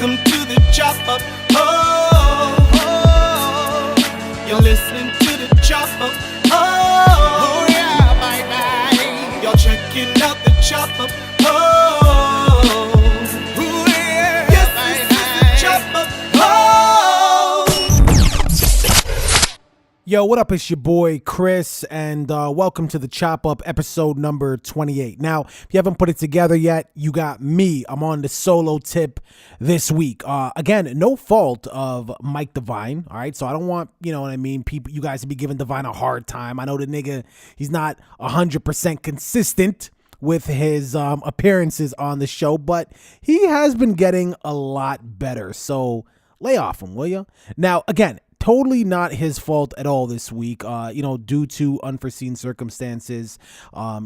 Welcome to the chop up. Oh, you're listening to the chop up. Oh, yeah, bye. Y'all checking out the chop up. Oh, yeah, yes, this is the chop up. Yo, what up? It's your boy Chris, and welcome to the Chop Up episode number 28. Now, if you haven't put it together yet, you got me. I'm on the solo tip this week. Again, no fault of Mike Devine, all right? So I don't want, you know what I mean, people, you guys to be giving Devine a hard time. I know the nigga, he's not 100% consistent with his appearances on the show, but he has been getting a lot better. So lay off him, will you? Now, again, totally not his fault at all this week. Due to unforeseen circumstances,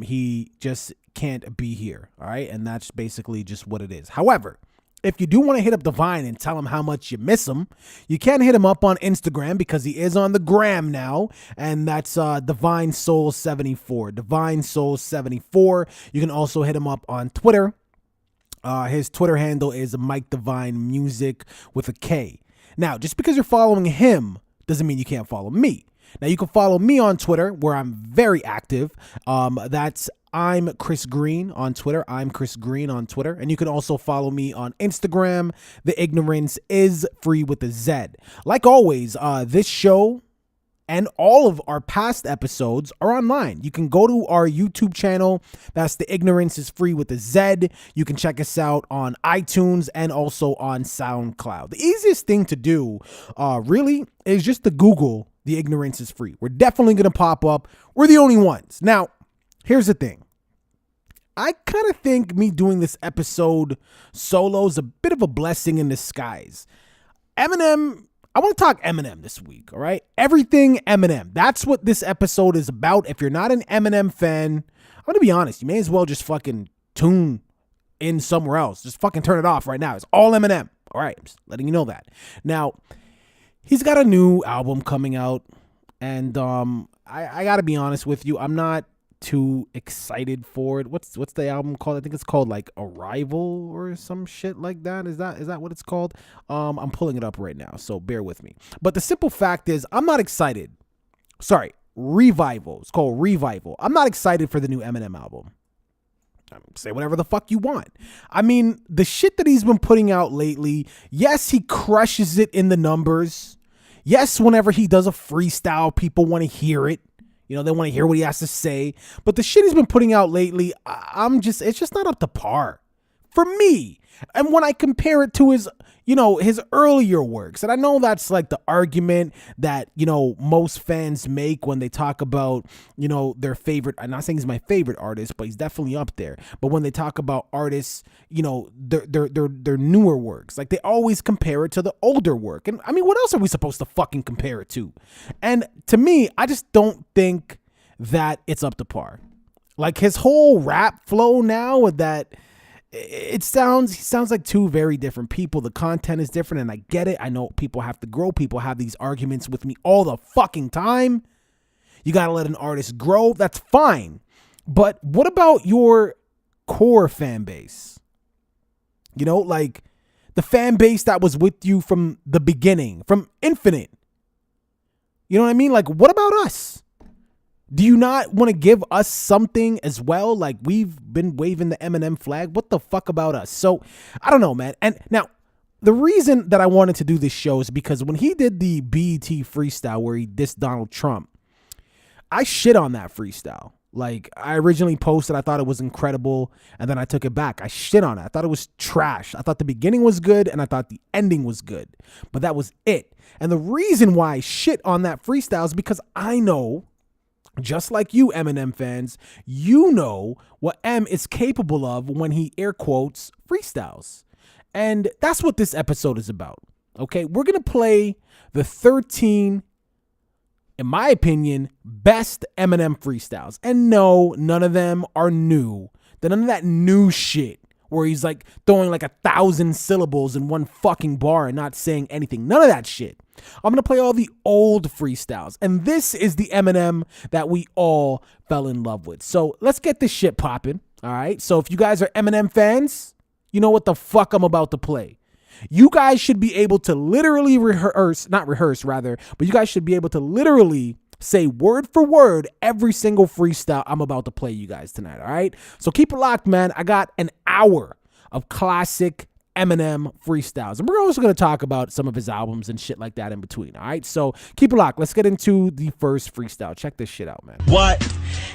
he just can't be here. All right. And that's basically just what it is. However, if you do want to hit up Devine and tell him how much you miss him, you can hit him up on Instagram because he is on the gram now. And that's Devine Soul 74. Devine Soul 74. You can also hit him up on Twitter. His Twitter handle is Mike Devine Music with a K. Now, just because you're following him doesn't mean you can't follow me. Now, you can follow me on Twitter, where I'm very active. That's I'm Chris Green on Twitter. I'm Chris Green on Twitter. And you can also follow me on Instagram. The ignorance is free with a Z. Like always, this show and all of our past episodes are online. You can go to our YouTube channel. That's The Ignorance is Free with a Z. You can check us out on iTunes and also on SoundCloud. The easiest thing to do really is just to Google The Ignorance is Free. We're definitely going to pop up. We're the only ones. Now, here's the thing. I kind of think me doing this episode solo is a bit of a blessing in disguise. Eminem, I want to talk Eminem this week, all right? Everything Eminem. That's what this episode is about. If you're not an Eminem fan, I'm going to be honest. You may as well just fucking tune in somewhere else. Just fucking turn it off right now. It's all Eminem. All right, I'm just letting you know that. Now, he's got a new album coming out, and I got to be honest with you. I'm not too excited for it. What's the album called? I think it's called like Arrival or some shit like that. Is that what it's called? I'm pulling it up right now, so bear with me. But the simple fact is I'm not excited. Sorry, Revival. It's called Revival. I'm not excited for the new Eminem album. Say whatever the fuck you want. I mean, the shit that he's been putting out lately, yes, he crushes it in the numbers. Yes, whenever he does a freestyle, people want to hear it. You know, they want to hear what he has to say. But the shit he's been putting out lately, it's just not up to par for me. And when I compare it to his earlier works, and I know that's like the argument that, most fans make when they talk about, their favorite. I'm not saying he's my favorite artist, but he's definitely up there. But when they talk about artists, their newer works, like they always compare it to the older work. And I mean, what else are we supposed to fucking compare it to? And to me, I just don't think that it's up to par. Like his whole rap flow now with that. He sounds like two very different people. The content is different, and I get it. I know people have to grow. People have these arguments with me all the fucking time. You got to let an artist grow. That's fine. But what about your core fan base? Like the fan base that was with you from the beginning, from Infinite. You know what I mean? Like, what about us? Do you not want to give us something as well? Like, we've been waving the Eminem flag. What the fuck about us? So, I don't know, man. And now, the reason that I wanted to do this show is because when he did the BET freestyle where he dissed Donald Trump, I shit on that freestyle. Like, I originally posted, I thought it was incredible, and then I took it back. I shit on it. I thought it was trash. I thought the beginning was good, and I thought the ending was good. But that was it. And the reason why I shit on that freestyle is because I know, just like you Eminem fans, you know what M is capable of when he air quotes freestyles. And that's what this episode is about. Okay, we're going to play the 13, in my opinion, best Eminem freestyles. And no, none of them are new. None of that new shit where he's like throwing like 1,000 syllables in one fucking bar and not saying anything. None of that shit. I'm going to play all the old freestyles. And this is the Eminem that we all fell in love with. So let's get this shit popping. All right. So if you guys are Eminem fans, you know what the fuck I'm about to play. You guys should be able to literally not rehearse rather, but you guys should be able to literally say word for word every single freestyle I'm about to play you guys tonight, all right? So keep it locked, man. I got an hour of classic Eminem freestyles. And we're also going to talk about some of his albums and shit like that in between, all right? So keep it locked. Let's get into the first freestyle. Check this shit out, man. What?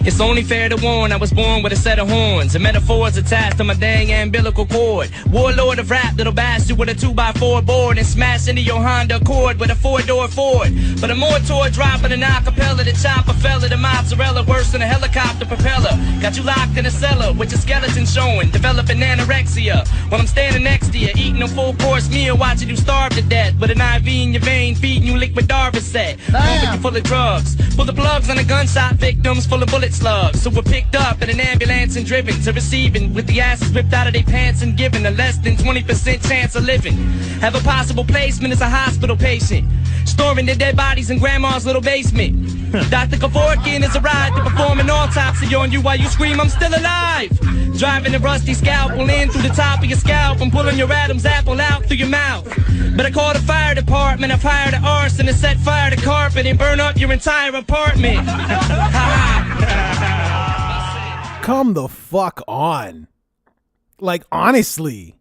It's only fair to warn, I was born with a set of horns and metaphors attached to my dang umbilical cord. Warlord of rap that'll bash you with a 2x4 board and smash into your Honda Accord with a 4-door Ford. But a mortar dropping an acapella, the chopper fella, the mozzarella worse than a helicopter propeller. Got you locked in a cellar with your skeleton showing, developing anorexia while I'm standing next to you, eating a full-course meal, watching you starve to death with an IV in your vein, feeding you liquid Darvocet. Home full of drugs, full of plugs on the gunshot victims, full of bullet slugs. So we're picked up in an ambulance and driven to receiving with the asses ripped out of their pants and given a less than 20% chance of living. Have a possible placement as a hospital patient, storing their dead bodies in grandma's little basement. Dr. Kevorkian is a ride to perform an autopsy on you while you scream, I'm still alive. Driving a rusty scalpel in through the top of your scalp and pulling your Adam's apple out through your mouth. But I called the fire department, I've hired an arson to set fire to carpet and burn up your entire apartment. Come the fuck on. Like, honestly.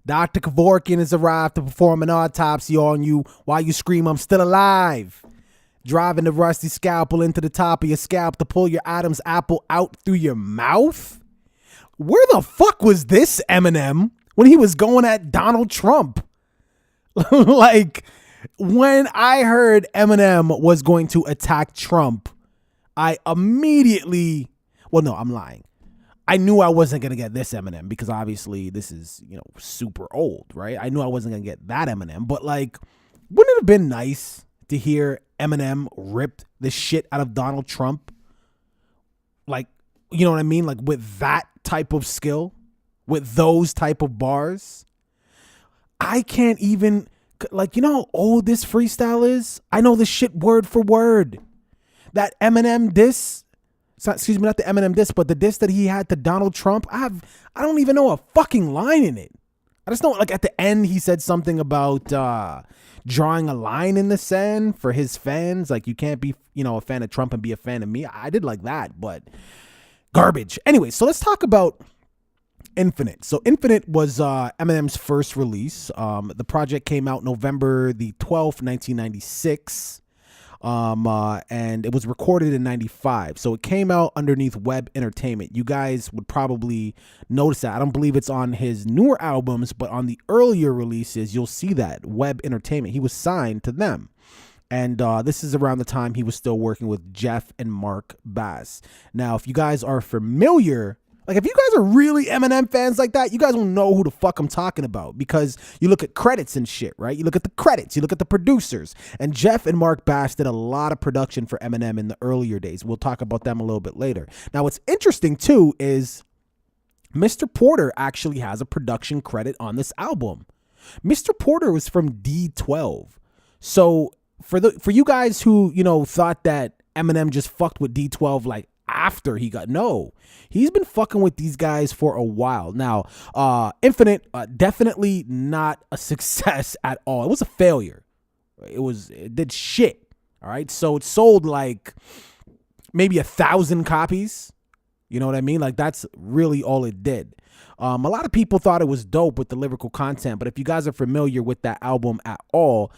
Dr. Kevorkian has arrived to perform an autopsy on you while you scream, I'm still alive. Driving the rusty scalpel into the top of your scalp to pull your Adam's apple out through your mouth? Where the fuck was this Eminem when he was going at Donald Trump? Like, when I heard Eminem was going to attack Trump, I immediately, well, no, I'm lying. I knew I wasn't going to get this Eminem because obviously this is, super old, right? I knew I wasn't going to get that Eminem, but like, wouldn't it have been nice to hear Eminem ripped the shit out of Donald Trump? Like, you know what I mean? Like with that type of skill, with those type of bars. I can't even, like, you know how old this freestyle is? I know this shit word for word. That Eminem diss, excuse me, not the Eminem diss, but the diss that he had to Donald Trump, I don't even know a fucking line in it. I just know, like, at the end, he said something about drawing a line in the sand for his fans. Like, you can't be, a fan of Trump and be a fan of me. I did like that, but garbage. Anyway, so let's talk about Infinite. So Infinite was Eminem's first release. The project came out November the 12th, 1996. And it was recorded in 95. So it came out underneath Web Entertainment. You guys would probably notice that. I don't believe it's on his newer albums, but on the earlier releases, you'll see that Web Entertainment. He was signed to them. And this is around the time he was still working with Jeff and Mark Bass. Now, if you guys are familiar, like if you guys are really Eminem fans like that, you guys will know who the fuck I'm talking about because you look at credits and shit, right? You look at the credits, you look at the producers, and Jeff and Mark Bass did a lot of production for Eminem in the earlier days. We'll talk about them a little bit later. Now, what's interesting too is Mr. Porter actually has a production credit on this album. Mr. Porter was from D12. So for you guys who, thought that Eminem just fucked with D12 like after he got, no, he's been fucking with these guys for a while now. Infinite, definitely not a success at all. It was a failure. It did shit. All right, so it sold like maybe 1,000 copies. You know what I mean? Like that's really all it did. A lot of people thought it was dope with the lyrical content, but if you guys are familiar with that album at all,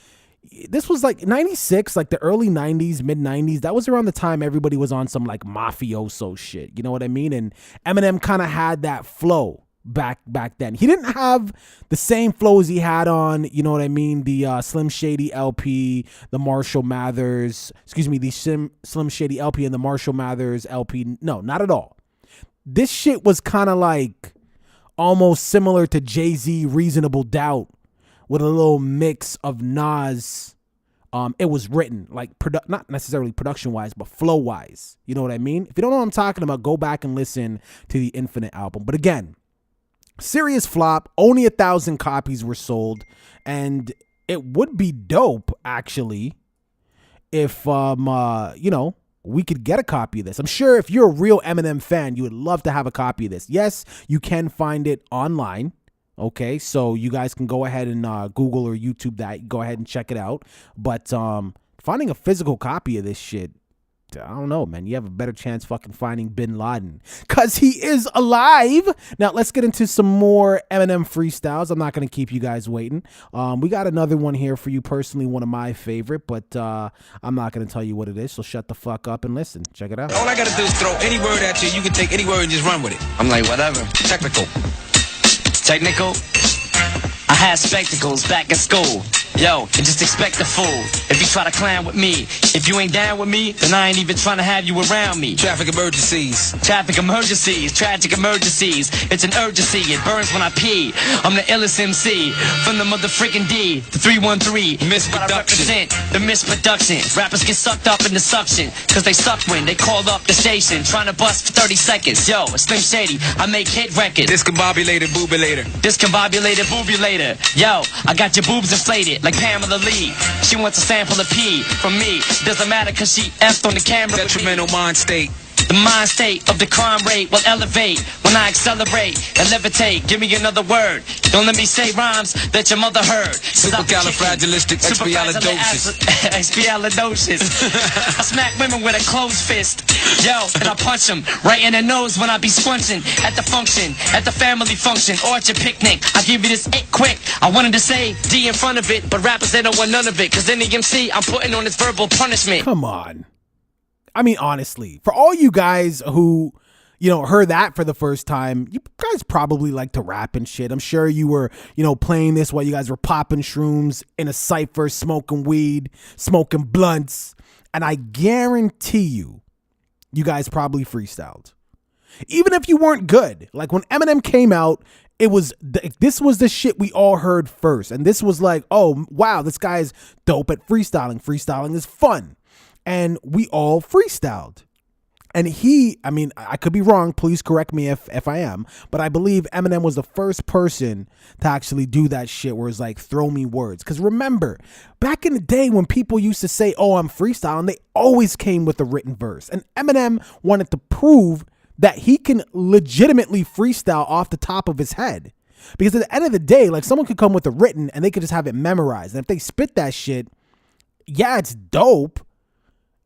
this was like 96, like the early 90s, mid 90s. That was around the time everybody was on some like mafioso shit. You know what I mean? And Eminem kind of had that flow back then. He didn't have the same flows he had on, you know what I mean, the Slim Shady LP, the Marshall Mathers, the Slim Shady LP and the Marshall Mathers LP. No, not at all. This shit was kind of like almost similar to Jay-Z Reasonable Doubt, with a little mix of Nas. It was written like not necessarily production wise, but flow wise. You know what I mean? If you don't know what I'm talking about, go back and listen to the Infinite album. But again, serious flop. Only 1,000 copies were sold, and it would be dope actually if we could get a copy of this. I'm sure if you're a real Eminem fan, you would love to have a copy of this. Yes, you can find it online. Okay, so you guys can go ahead and Google or YouTube that. Go ahead and check it out. But finding a physical copy of this shit, I don't know, man. You have a better chance fucking finding Bin Laden because he is alive. Now, let's get into some more Eminem freestyles. I'm not going to keep you guys waiting. We got another one here for you personally, one of my favorite, but I'm not going to tell you what it is, so shut the fuck up and listen. Check it out. All I got to do is throw any word at you. You can take any word and just run with it. I'm like, whatever. Technical. Technical. I had spectacles back in school. Yo, and just expect a fool if you try to clown with me. If you ain't down with me, then I ain't even trying to have you around me. Traffic emergencies. Traffic emergencies, tragic emergencies. It's an urgency, it burns when I pee. I'm the illest MC from the motherfucking D, the 313. Misproduction. But I represent the misproduction. Rappers get sucked up in the suction, cause they suck when they call up the station, trying to bust for 30 seconds. Yo, it's Slim Shady, I make hit records. Discombobulated, boobulator. Discombobulated boobulator. Yo, I got your boobs inflated like Pamela Lee. She wants a sample of pee from me. Doesn't matter cause she effed on the camera. Detrimental mind state. The mind state of the crime rate will elevate when I accelerate and levitate. Give me another word. Don't let me say rhymes that your mother heard. Supercalifragilisticexpialidocious. Expialidocious. I smack women with a closed fist. Yo, and I punch them right in the nose when I be scrunching at the function, at the family function, or at your picnic. I give you this it quick. I wanted to say D in front of it, but rappers they don't want none of it. Cause in the MC, I'm putting on this verbal punishment. Come on. I mean, honestly, for all you guys who, heard that for the first time, you guys probably like to rap and shit. I'm sure you were, playing this while you guys were popping shrooms in a cypher, smoking weed, smoking blunts. And I guarantee you guys probably freestyled. Even if you weren't good. Like when Eminem came out, this was the shit we all heard first. And this was like, oh, wow, this guy's dope at freestyling. Freestyling is fun. And we all freestyled. And I could be wrong. Please correct me if I am. But I believe Eminem was the first person to actually do that shit where it's like, throw me words. Because remember, back in the day when people used to say, oh, I'm freestyling, they always came with a written verse. And Eminem wanted to prove that he can legitimately freestyle off the top of his head. Because at the end of the day, like someone could come with a written and they could just have it memorized. And if they spit that shit, yeah, it's dope.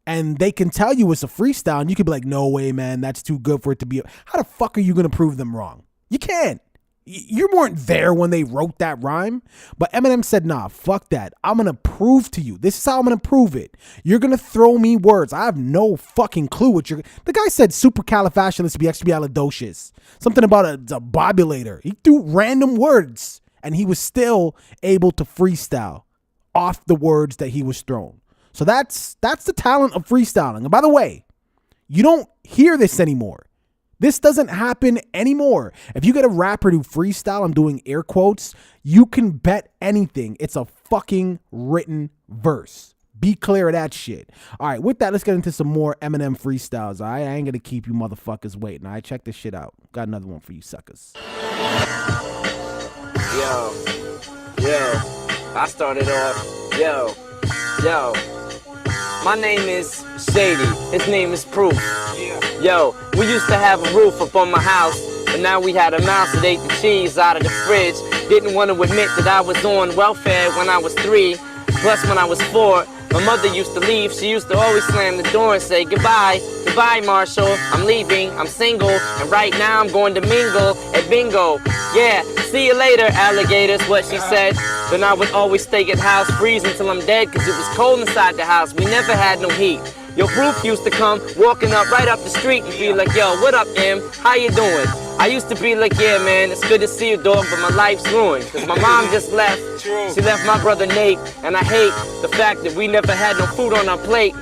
And they can tell you it's a freestyle, and you could be like, no way, man, that's too good for it to be. How the fuck are you going to prove them wrong? You can't. You weren't there when they wrote that rhyme. But Eminem said, nah, fuck that. I'm going to prove to you. This is how I'm going to prove it. You're going to throw me words. I have no fucking clue what you're. The guy said supercalifragilisticexpialidocious. Something about a bobulator. He threw random words, and he was still able to freestyle off the words that he was thrown. So that's the talent of freestyling. And by the way, you don't hear this anymore. This doesn't happen anymore. If you get a rapper to freestyle, I'm doing air quotes, you can bet anything. It's a fucking written verse. Be clear of that shit. All right, with that, let's get into some more Eminem freestyles. All right, I ain't going to keep you motherfuckers waiting. All right, check this shit out. Got another one for you suckers. Yo, I started off, yo. My name is Shady, his name is Proof. Yo, we used to have a roof up on my house, but now we had a mouse that ate the cheese out of the fridge. Didn't want to admit that I was on welfare when I was 3, plus when I was 4. My mother used to leave, she used to always slam the door and say, goodbye, Marshall, I'm leaving, I'm single, and right now I'm going to mingle at bingo. Yeah, see you later, alligators, what she said. Then I would always stay at house, freeze until I'm dead, cause it was cold inside the house, we never had no heat. Yo, Proof used to come, walking up right up the street and be like, yo, what up, M, how you doing? I used to be like, yeah, man, it's good to see you, dog, but my life's ruined. Cause my mom just left. She left my brother Nate, and I hate the fact that we never had no food on our plate.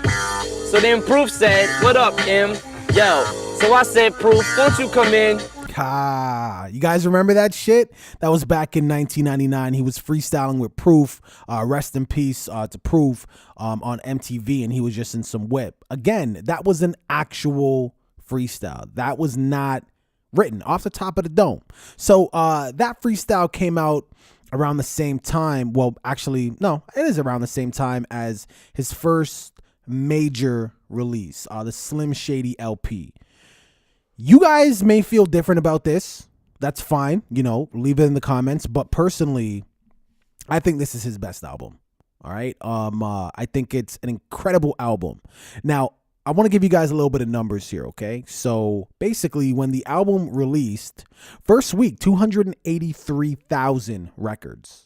So then Proof said, what up, M? Yo, so I said, Proof, won't you come in? You guys remember that shit? That was back in 1999. He was freestyling with Proof. Rest in peace to Proof on MTV, and he was just in some whip. Again, that was an actual freestyle. That was not written off the top of the dome. So that freestyle came out around the same time. Well, actually, no, it is around the same time as his first major release, the Slim Shady LP. You guys may feel different about this. that's fine. Leave it in the comments. But personally, I think this is his best album. All right. I think it's an incredible album. Now, I want to give you guys a little bit of numbers here, okay? So basically, when the album released, first week, 283,000 records.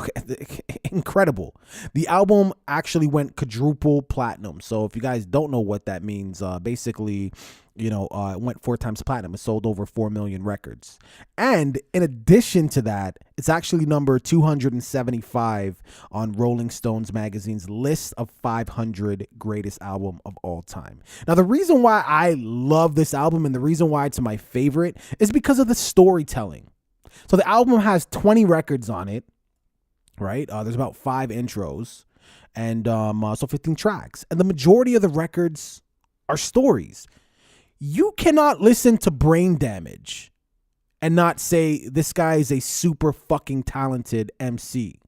Okay, incredible. The album actually went quadruple platinum. So if you guys don't know what that means, basically, it went 4 times platinum. It sold over 4 million records. And in addition to that, it's actually number 275 on Rolling Stones magazine's list of 500 greatest album of all time. Now, the reason why I love this album and the reason why it's my favorite is because of the storytelling. So the album has 20 records on it, right? There's about 5 intros and so 15 tracks. And the majority of the records are stories. You cannot listen to Brain Damage and not say this guy is a super fucking talented MC.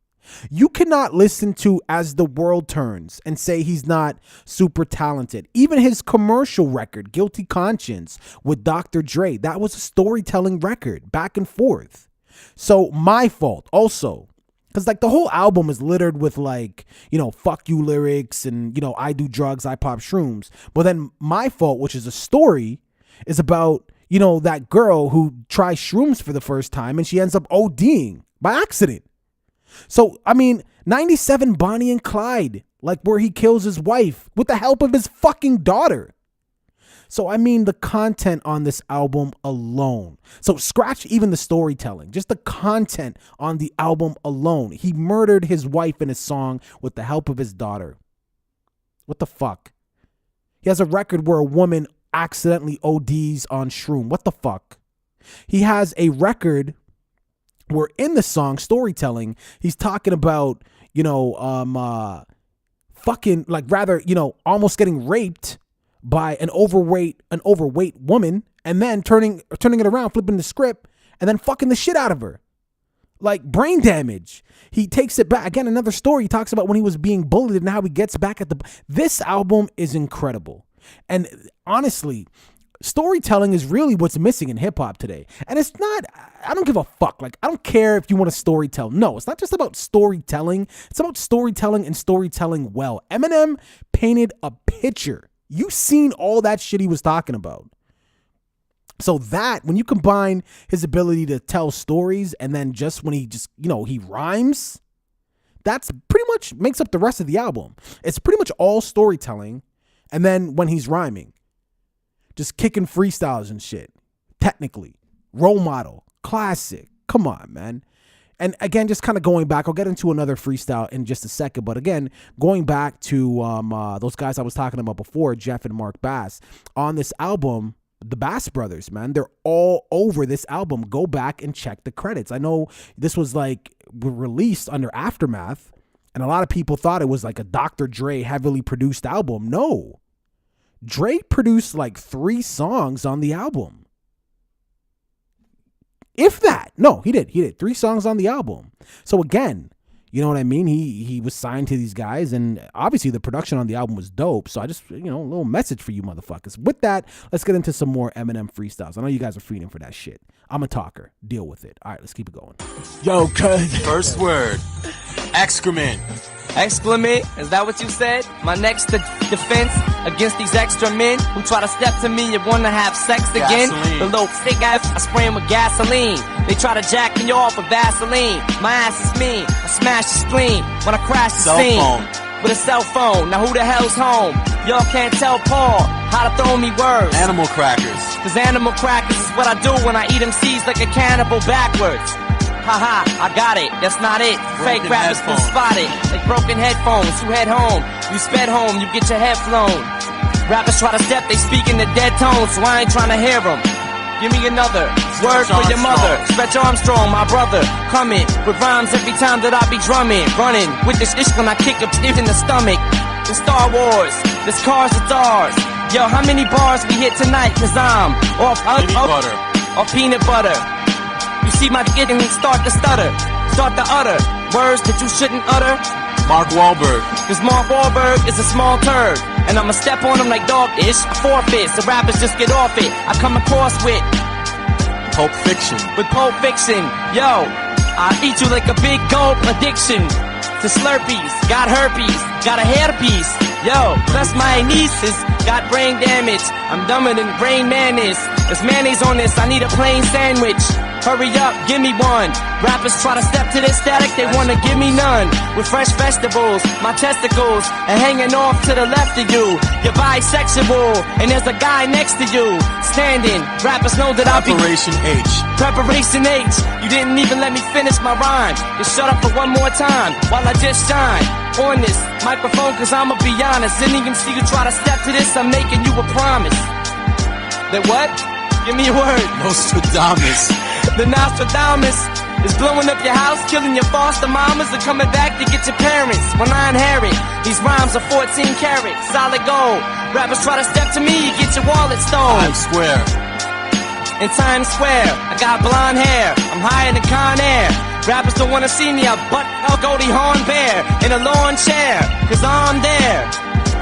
You cannot listen to As the World Turns and say he's not super talented. Even his commercial record, Guilty Conscience with Dr. Dre, that was a storytelling record, back and forth. So My Fault also. Because the whole album is littered with fuck you lyrics and, I do drugs, I pop shrooms. But then My Fault, which is a story, is about, that girl who tries shrooms for the first time and she ends up ODing by accident. So, 97 Bonnie and Clyde, where he kills his wife with the help of his fucking daughter. So, the content on this album alone. So, scratch even the storytelling. Just the content on the album alone. He murdered his wife in a song with the help of his daughter. What the fuck? He has a record where a woman accidentally ODs on shroom. What the fuck? He has a record where in the song Storytelling, he's talking about, almost getting raped by an overweight woman and then turning it around, flipping the script and then fucking the shit out of her. Brain Damage. He takes it back. Again, another story. He talks about when he was being bullied and how he gets back at this album is incredible. And honestly, storytelling is really what's missing in hip hop today. And it's not, I don't give a fuck. I don't care if you want to storytell. No, it's not just about storytelling. It's about storytelling and storytelling well. Eminem painted a picture. You've seen all that shit he was talking about. So that, when you combine his ability to tell stories and then just when he rhymes, that's pretty much makes up the rest of the album. It's pretty much all storytelling. And then when he's rhyming, just kicking freestyles and shit. Technically, Role Model, classic. Come on, man. And again, just kind of going back, I'll get into another freestyle in just a second. But again, going back to those guys I was talking about before, Jeff and Mark Bass, on this album, the Bass Brothers, man, they're all over this album. Go back and check the credits. I know this was released under Aftermath, and a lot of people thought it was a Dr. Dre heavily produced album. No. Dre produced 3 songs on the album. If that. No, he did. 3 songs on the album. So again, you know what I mean? He was signed to these guys, and obviously the production on the album was dope. So I just, a little message for you motherfuckers. With that, let's get into some more Eminem freestyles. I know you guys are feeding for that shit. I'm a talker. Deal with it. All right, let's keep it going. Yo, cuz. First word. Excrement. Exclamate, is that what you said? My next defense against these extra men who try to step to me and wanna have sex again. Gasoline. The little thick ass, I spray him with gasoline. They try to jack me off with Vaseline. My ass is mean, I smash the spleen when I crash the Cell scene. phone. With a cell phone, now who the hell's home? Y'all can't tell Paul how to throw me words. Animal crackers. Cause animal crackers is what I do when I eat them seeds like a cannibal backwards. Haha, I got it, that's not it. Fake Broken rappers been headphones. spotted like broken headphones. You head home, you sped home, you get your head flown. Rappers try to step, they speak in the dead tone, so I ain't trying to hear them. Give me another word for your mother. Stretch Armstrong, my brother, coming with rhymes every time that I be drumming. Running with this ish when I kick a stiff in the stomach. The Star Wars, this car's it's ours. Yo, how many bars we hit tonight? Cause I'm off peanut butter. You see my getting start to stutter, start to utter words that you shouldn't utter. Mark Wahlberg. Cause Mark Wahlberg is a small turd, and I'ma step on him like dog-ish. I forfeit, so rappers just get off it. I come across with Pulp Fiction. With Pulp Fiction, yo, I'll eat you like a big gulp addiction. To Slurpees, got herpes, got a hairpiece. Yo, plus my nieces got brain damage. I'm dumber than Brain Man is. There's mayonnaise on this, I need a plain sandwich. Hurry up, give me one. Rappers try to step to this static, they wanna give me none. With fresh vegetables, my testicles, and hanging off to the left of you. You're bisexual, and there's a guy next to you. Standing, rappers know that I'll be Preparation H. Preparation H. You didn't even let me finish my rhyme. Just shut up for one more time while I just shine on this microphone, cause I'ma be honest. Any MC you try to step to this, I'm making you a promise. That what? Give me a word. Nostradamus. The Nostradamus is blowing up your house, killing your foster mamas, and coming back to get your parents. When I inherit, these rhymes are 14 karat, solid gold. Rappers try to step to me, you get your wallet stolen. Times Square. In Times Square, I got blonde hair, I'm higher than Con Air. Rappers don't wanna see me, I butt a Goldie Hawn bear in a lawn chair, cause I'm there.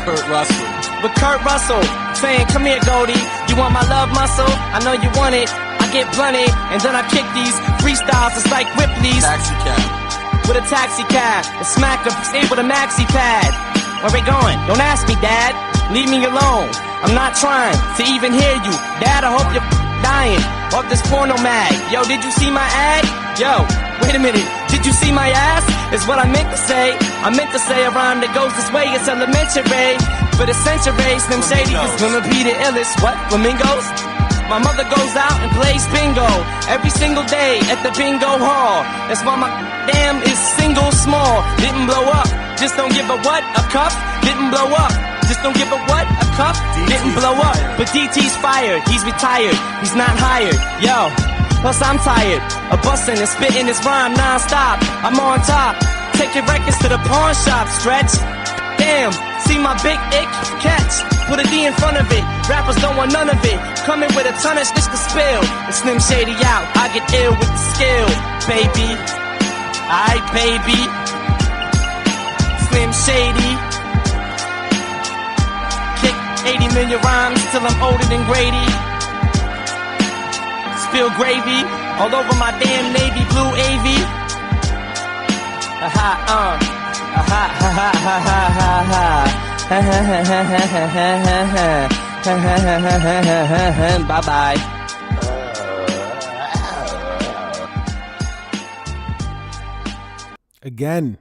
Kurt Russell. With Kurt Russell, saying, come here Goldie, you want my love muscle? I know you want it, I get plenty, and then I kick these freestyles, it's like Ripley's. Taxi cab. With a taxi cab, and smack a with a maxi pad. Where we going? Don't ask me, Dad, leave me alone. I'm not trying to even hear you, Dad, I hope you're dying off this porno mag. Yo, did you see my ad? Yo, wait a minute, did you see my ass? Is what I meant to say. I meant to say a rhyme that goes this way, it's elementary. For the century, Slim Shady is gonna be the illest. What, flamingos? My mother goes out and plays bingo every single day at the bingo hall. That's why my damn is single small. Didn't blow up, just don't give a what? A cuff? Didn't blow up, just don't give a what? A cuff? Didn't blow up, but DT's fired, he's retired, he's not hired. Yo, plus I'm tired of busting and spitting this rhyme non-stop. I'm on top, take your records to the pawn shop, Stretch. Damn, see my big ick catch. Put a D in front of it. Rappers don't want none of it. Coming with a ton of shit to spill. And Slim Shady out. I get ill with the skill, baby. Aight, baby. Slim Shady. Kick 80 million rhymes till I'm older than Grady. Spill gravy all over my damn navy blue AV. Bye bye. Again,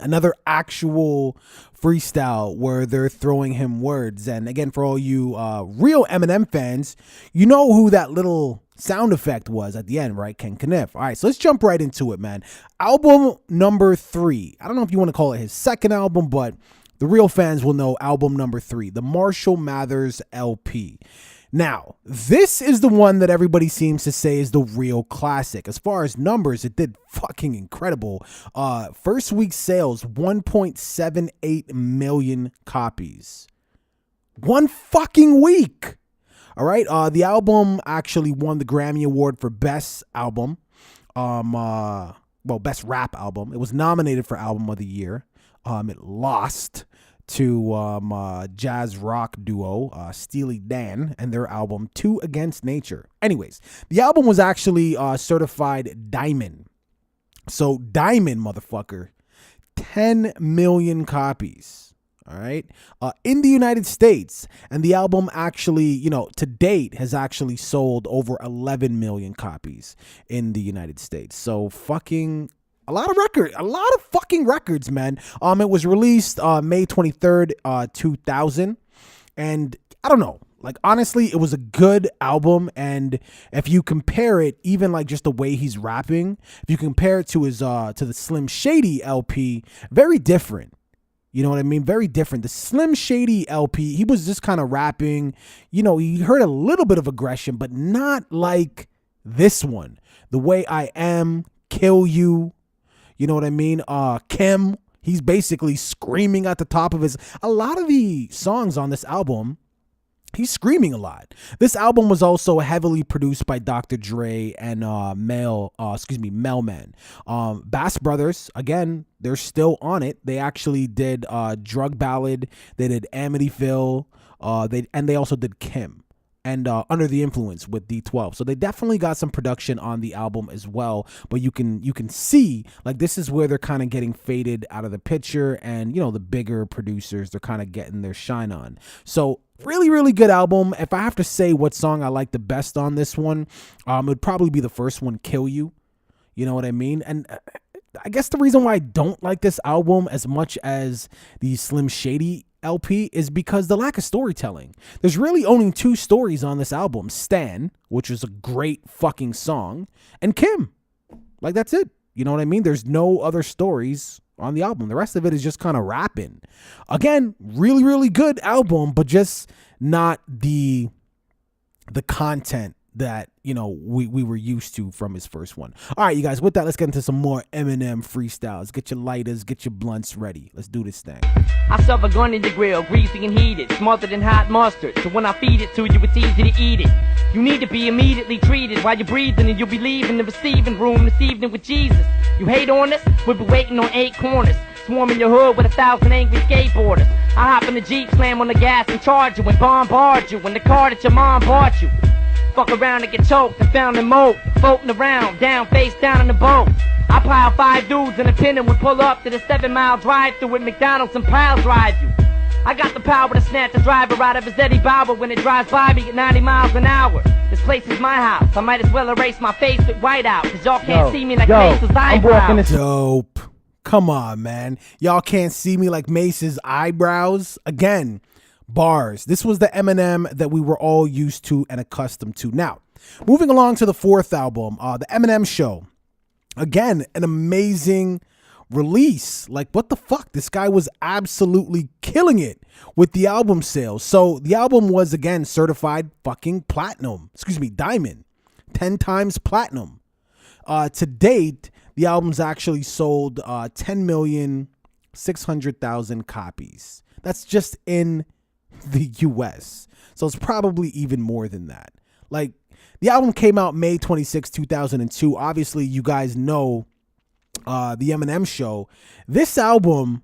another actual freestyle where they're throwing him words. And again, for all you real Eminem fans, you know who that little sound effect was at the end, right? Ken Kniff. All right, so let's jump right into it, man. Album number 3. I don't know if you want to call it his second album, but the real fans will know album number 3, the Marshall Mathers LP. Now, this is the one that everybody seems to say is the real classic. As far as numbers, it did fucking incredible. First week sales, 1.78 million copies. One fucking week. All right. The album actually won the Grammy Award for Best Album. Best Rap Album. It was nominated for Album of the Year. It lost to jazz rock duo Steely Dan and their album Two Against Nature. Anyways, the album was actually certified diamond. So diamond, motherfucker. 10 million copies. All right. In the United States. And the album actually, to date has actually sold over 11 million copies in the United States. So fucking a lot of fucking records, man. It was released May 23rd, 2000. And I don't know. Like, honestly, it was a good album. And if you compare it, even like just the way he's rapping, if you compare it to his to the Slim Shady LP, very different. You know what I mean? Very different. The Slim Shady LP, he was just kind of rapping. You heard a little bit of aggression, but not like this one. The Way I Am, Kill You. You know what I mean? Kim, he's basically screaming at the top of his... A lot of the songs on this album, he's screaming a lot. This album was also heavily produced by Dr. Dre and Melman. Bass Brothers, again, they're still on it. They actually did Drug Ballad. They did Amityville. They also did Kim. and Under the Influence with D12. So they definitely got some production on the album as well. But you can see like this is where they're kind of getting faded out of the picture, and the bigger producers, they're kind of getting their shine on. So really, really good album. If I have to say what song I like the best on this one, it would probably be the first one, Kill You. You know what I mean? And I guess the reason why I don't like this album as much as the Slim Shady LP is because the lack of storytelling. There's really only 2 stories on this album: Stan, which is a great fucking song, and Kim. Like, that's it. You know what I mean? There's no other stories on the album. The rest of it is just kind of rapping. Again, really, really good album, but just not the content that we were used to from his first one. All right, you guys, with that, let's get into some more Eminem freestyles. Get your lighters, get your blunts ready. Let's do this thing. I serve a gun in your grill, greasy and heated, smothered in hot mustard. So when I feed it to you, it's easy to eat it. You need to be immediately treated while you're breathing, and you'll be leaving the receiving room this evening with Jesus. You hate on us? We'll be waiting on 8 corners, swarming your hood with 1,000 angry skateboarders. I hop in the Jeep, slam on the gas and charge you and bombard you in the car that your mom bought you. Fuck around and get choked and found in moat, floating around, down, face down in the boat. I pile 5 dudes in a pin and would pull up to the 7-mile drive-thru with McDonald's and pile drive you. I got the power to snatch a driver out of his Eddie Bauer when it drives by me at 90 miles an hour. This place is my house. I might as well erase my face with white out, cause y'all can't see me like Mace's eyebrows. Dope. Come on, man. Y'all can't see me like Mace's eyebrows. Again, bars. This was the Eminem that we were all used to and accustomed to. Now, moving along to the 4th album, the Eminem Show. Again, an amazing release. Like, what the fuck? This guy was absolutely killing it with the album sales. So the album was, again, certified fucking platinum. Excuse me, diamond. 10 times platinum. To date, the album's actually sold 10,600,000 copies. That's just in the US. So it's probably even more than that. Like, the album came out May 26, 2002. Obviously, you guys know the Eminem Show. This album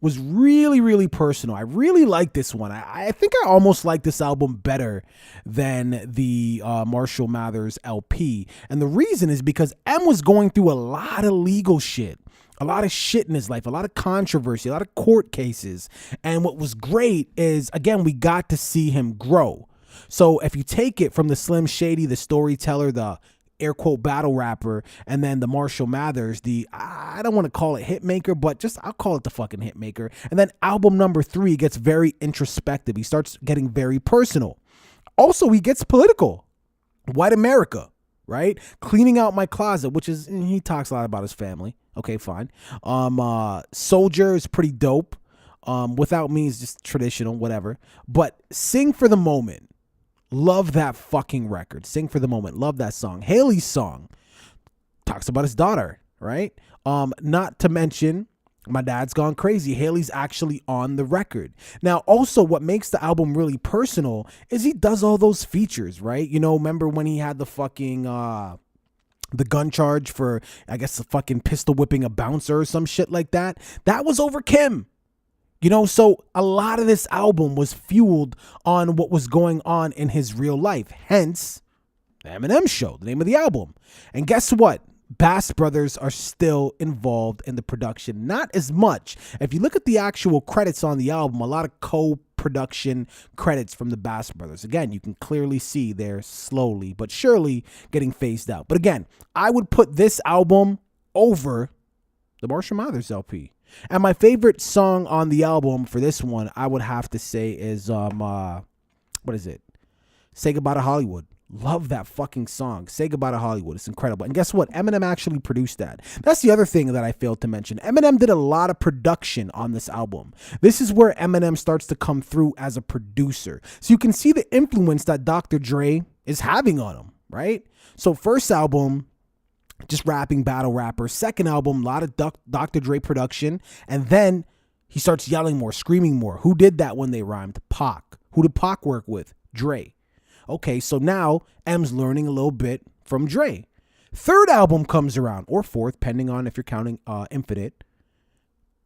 was really, really personal. I really like this one. I think I almost like this album better than the Marshall Mathers LP. And the reason is because M was going through a lot of legal shit. A lot of shit in his life, a lot of controversy, a lot of court cases. And what was great is, again, we got to see him grow. So if you take it from the Slim Shady, the storyteller, the air quote battle rapper, and then the Marshall Mathers, I don't want to call it hit maker, but I'll call it the fucking hit maker. And then album number 3 gets very introspective. He starts getting very personal. Also, he gets political. White America, right? Cleaning out my closet, which is, he talks a lot about his family. Okay, fine. Soldier is pretty dope. Without Me is just traditional, whatever. But Sing for the Moment. Love that fucking record. Sing for the Moment. Love that song. Haley's song talks about his daughter, right? Not to mention My Dad's Gone Crazy. Haley's actually on the record. Now, also what makes the album really personal is he does all those features, right? Remember when he had the fucking the gun charge for, I guess, the fucking pistol whipping a bouncer or some shit like that? That was over Kim. So a lot of this album was fueled on what was going on in his real life. Hence, the Eminem Show, the name of the album. And guess what? Bass Brothers are still involved in the production. Not as much. If you look at the actual credits on the album, a lot of co-production credits from the Bass Brothers. Again, you can clearly see they're slowly but surely getting phased out. But again, I would put this album over the Marshall Mathers LP. And my favorite song on the album for this one, I would have to say is, what is it? Say Goodbye to Hollywood. Love that fucking song. Say Goodbye to Hollywood. It's incredible. And guess what? Eminem actually produced that. That's the other thing that I failed to mention. Eminem did a lot of production on this album. This is where Eminem starts to come through as a producer. So you can see the influence that Dr. Dre is having on him, right? So first album, just rapping, battle rapper. Second album, a lot of Dr. Dre production. And then he starts yelling more, screaming more. Who did that when they rhymed? Pac. Who did Pac work with? Dre. Okay, so now M's learning a little bit from Dre. Third album comes around, or fourth, depending on if you're counting Infinite.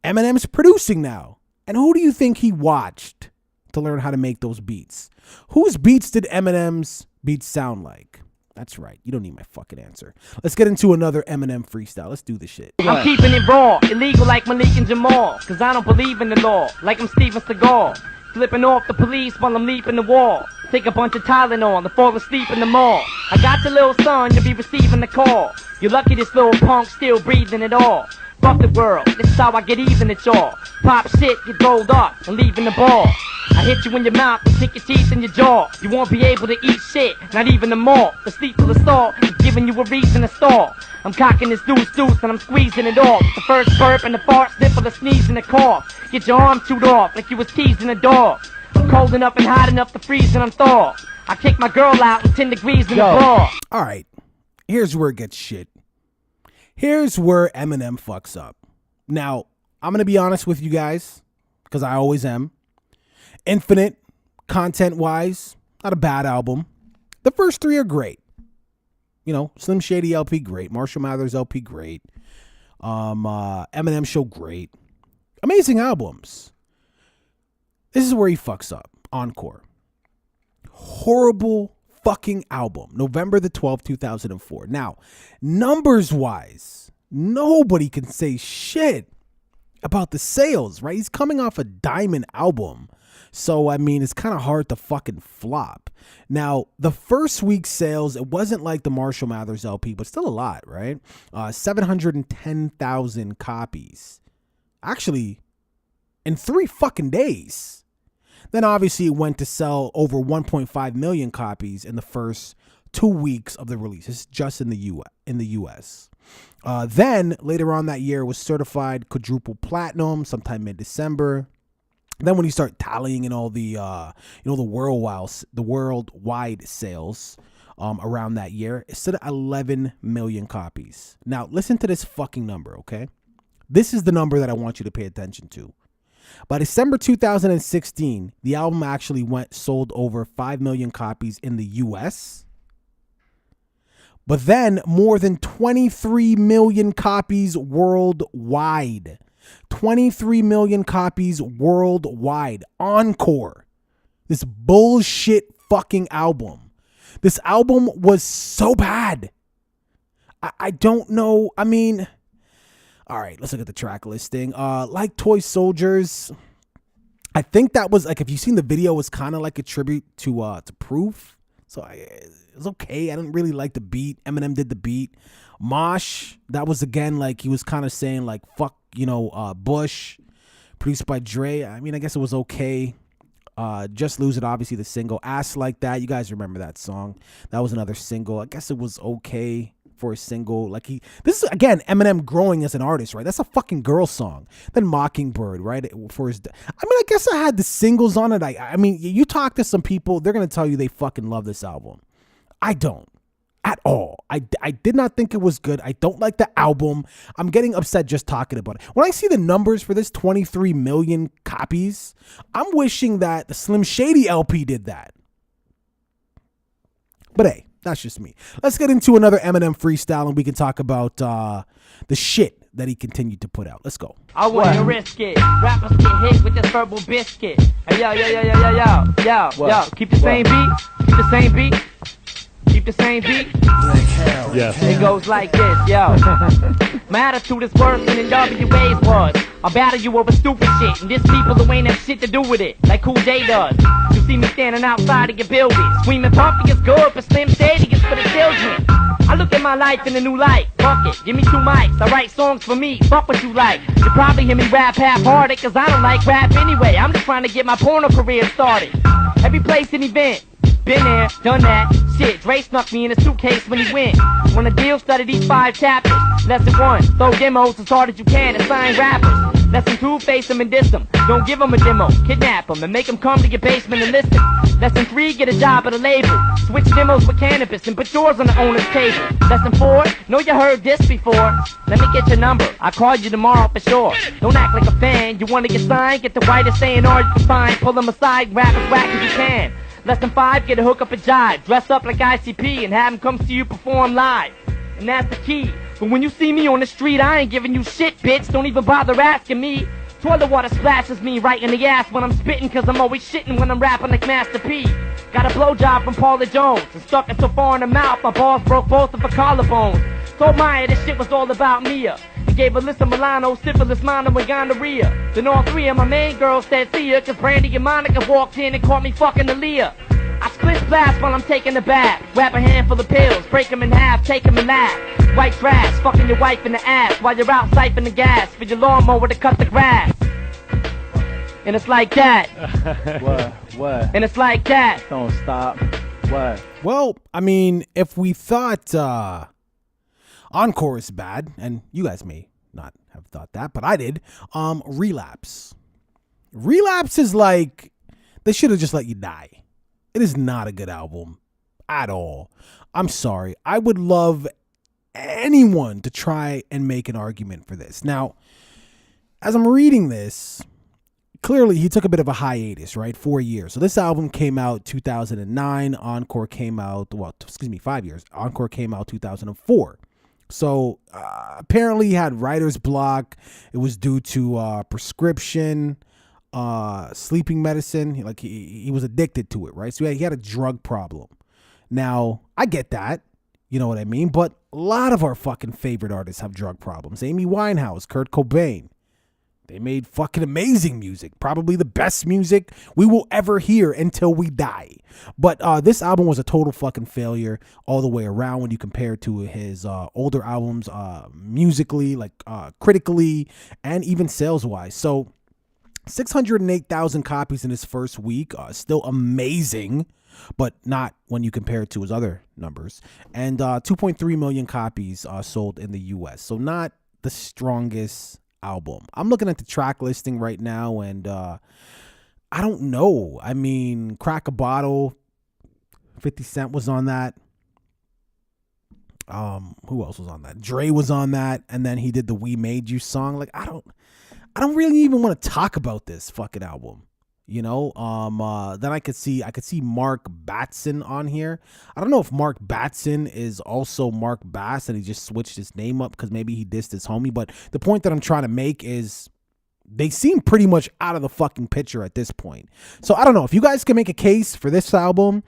Eminem's producing now. And who do you think he watched to learn how to make those beats. Whose beats did Eminem's beats sound like? That's right. You don't need my fucking answer. Let's get into another Eminem freestyle. Let's do this shit. I'm keeping it raw, illegal like Malik and Jamal. Cause I don't believe in the law, like I'm Steven Seagal. Flipping off the police while I'm leaping the wall. Take a bunch of Tylenol and fall asleep in the mall. I got your little son, you'll be receiving the call. You're lucky this little punk still breathing it all. Fuck the world, this is how I get even at y'all. Pop shit, get rolled up and leaving the ball. I hit you in your mouth and stick your teeth in your jaw. You won't be able to eat shit, not even the mall. The sleep of the stall is giving you a reason to stall. I'm cocking this deuce and I'm squeezing it off. The first burp and the fart, sniffle, the sneeze and the cough. Get your arm chewed off like you was teasing a dog. I'm cold enough and hot enough to freeze and I'm thaw. I kick my girl out in 10 degrees in the bra. Alright, here's where it gets shit. Here's where Eminem fucks up. Now, I'm going to be honest with you guys, because I always am. Infinite, content-wise, not a bad album. The first three are great. You know, Slim Shady LP, great. Marshall Mathers LP, great. Eminem Show, great. Amazing albums. This is where he fucks up. Encore. Horrible fucking album. November the 12th, 2004. Now, numbers-wise, nobody can say shit about the sales, right? He's coming off a diamond album. So, I mean, it's kind of hard to fucking flop. Now, the first week's sales, it wasn't like the Marshall Mathers LP, but still a lot, right? 710,000 copies. Actually, in 3 fucking days. Then obviously it went to sell over 1.5 million copies in the first 2 weeks of the release. It's just in the US. Then later on that year it was certified quadruple platinum sometime mid-December. Then when you start tallying in all the the worldwide sales around that year, it stood at 11 million copies. Now listen to this fucking number, okay? This is the number that I want you to pay attention to. By December 2016, the album actually sold over 5 million copies in the US. But then more than 23 million copies worldwide. 23 million copies worldwide. Encore. This bullshit fucking album. This album was so bad. I don't know. I mean, all right, let's look at the track listing. Like Toy Soldiers, I think that was like, if you've seen the video, it's kind of like a tribute to Proof. So it was okay. I didn't really like the beat. Eminem did the beat. Mosh, that was again like he was kind of saying like fuck, Bush. Produced by Dre. I mean, I guess it was okay. Just Lose It, obviously the single. Ass Like That, you guys remember that song? That was another single. I guess it was okay for a single. Like this is again Eminem growing as an artist, right? That's a fucking girl song. Then Mockingbird, right? For his, I mean, I guess I had the singles on it. I mean, you talk to some people, they're gonna tell you they fucking love this album. I don't at all. I did not think it was good. I don't like the album. I'm getting upset just talking about it. When I see the numbers for this 23 million copies, I'm wishing that the Slim Shady LP did that. But hey, that's just me. Let's get into another Eminem freestyle and we can talk about the shit that he continued to put out. Let's go. I wouldn't risk it. Rappers get hit with this verbal biscuit. Hey, yo, keep the same beat. Keep the same beat. Keep the same beat. Yes. It goes like this, yo. My attitude is worse than NWA's was. I'll battle you over stupid shit, and there's people who ain't have shit to do with it, like Cool J does. You see me standing outside of your building, screaming Puffy is good, but Slim Shady is for the children. I look at my life in a new light. Fuck it, give me 2 mics, I write songs for me, fuck what you like. You probably hear me rap half-hearted, cause I don't like rap anyway. I'm just trying to get my porno career started. Every place and event, been there, done that. Shit, Dre snuck me in a suitcase when he went. When the deal studied these 5 chapters. Lesson 1, throw demos as hard as you can and sign rappers. Lesson 2, face them and diss them. Don't give them a demo, kidnap them and make them come to your basement and listen. Lesson 3, get a job at a label. Switch demos with cannabis and put yours on the owner's table. Lesson 4, know you heard this before. Let me get your number, I'll call you tomorrow for sure. Don't act like a fan, you wanna get signed? Get the whitest A&R you can find. Pull them aside, rap as whack as you can. Lesson 5, get a hook up a jive. Dress up like ICP and have him come see you perform live. And that's the key. But when you see me on the street, I ain't giving you shit, bitch. Don't even bother asking me. Toilet water splashes me right in the ass when I'm spitting, cause I'm always shitting when I'm rapping like Master P. Got a blowjob from Paula Jones and stuck it so far in the mouth my balls broke both of her collarbones. Told Maya this shit was all about Mia. He gave a list of Milano, syphilis, mono, and gonorrhea. Then all three of my main girls said see ya, cause Brandy and Monica walked in and caught me fucking Aaliyah. I split splash while I'm taking a bath. Wrap a handful of pills, break them in half, take them and laugh. White trash, fucking your wife in the ass while you're out siphoning the gas for your lawnmower to cut the grass. And it's like that. What? And it's like that. Don't stop. What? Well, I mean, if we thought Encore is bad, and you guys may not have thought that, but I did, Relapse. Relapse is like, they should have just let you die. It is not a good album at all. I'm sorry. I would love anyone to try and make an argument for this. Now, as I'm reading this, clearly he took a bit of a hiatus, right? 4 years. So this album came out 2009. Encore came out, 5 years. Encore came out 2004. So apparently he had writer's block. It was due to prescription, sleeping medicine. He was addicted to it, right? So he had a drug problem. Now, I get that. You know what I mean? But a lot of our fucking favorite artists have drug problems. Amy Winehouse, Kurt Cobain. They made fucking amazing music. Probably the best music we will ever hear until we die. But this album was a total fucking failure all the way around when you compare it to his older albums musically, like critically, and even sales-wise. So 608,000 copies in his first week. Still amazing, but not when you compare it to his other numbers. And 2.3 million copies sold in the U.S. So not the strongest album. I'm looking at the track listing right now, and I don't know. I mean, Crack a Bottle, 50 Cent was on that. Who else was on that? Dre was on that, and then he did the We Made You song. Like, I don't really even want to talk about this fucking album. You know, then I could see Mark Batson on here. I don't know if Mark Batson is also Mark Bass and he just switched his name up because maybe he dissed his homie. But the point that I'm trying to make is they seem pretty much out of the fucking picture at this point. So I don't know if you guys can make a case for this album.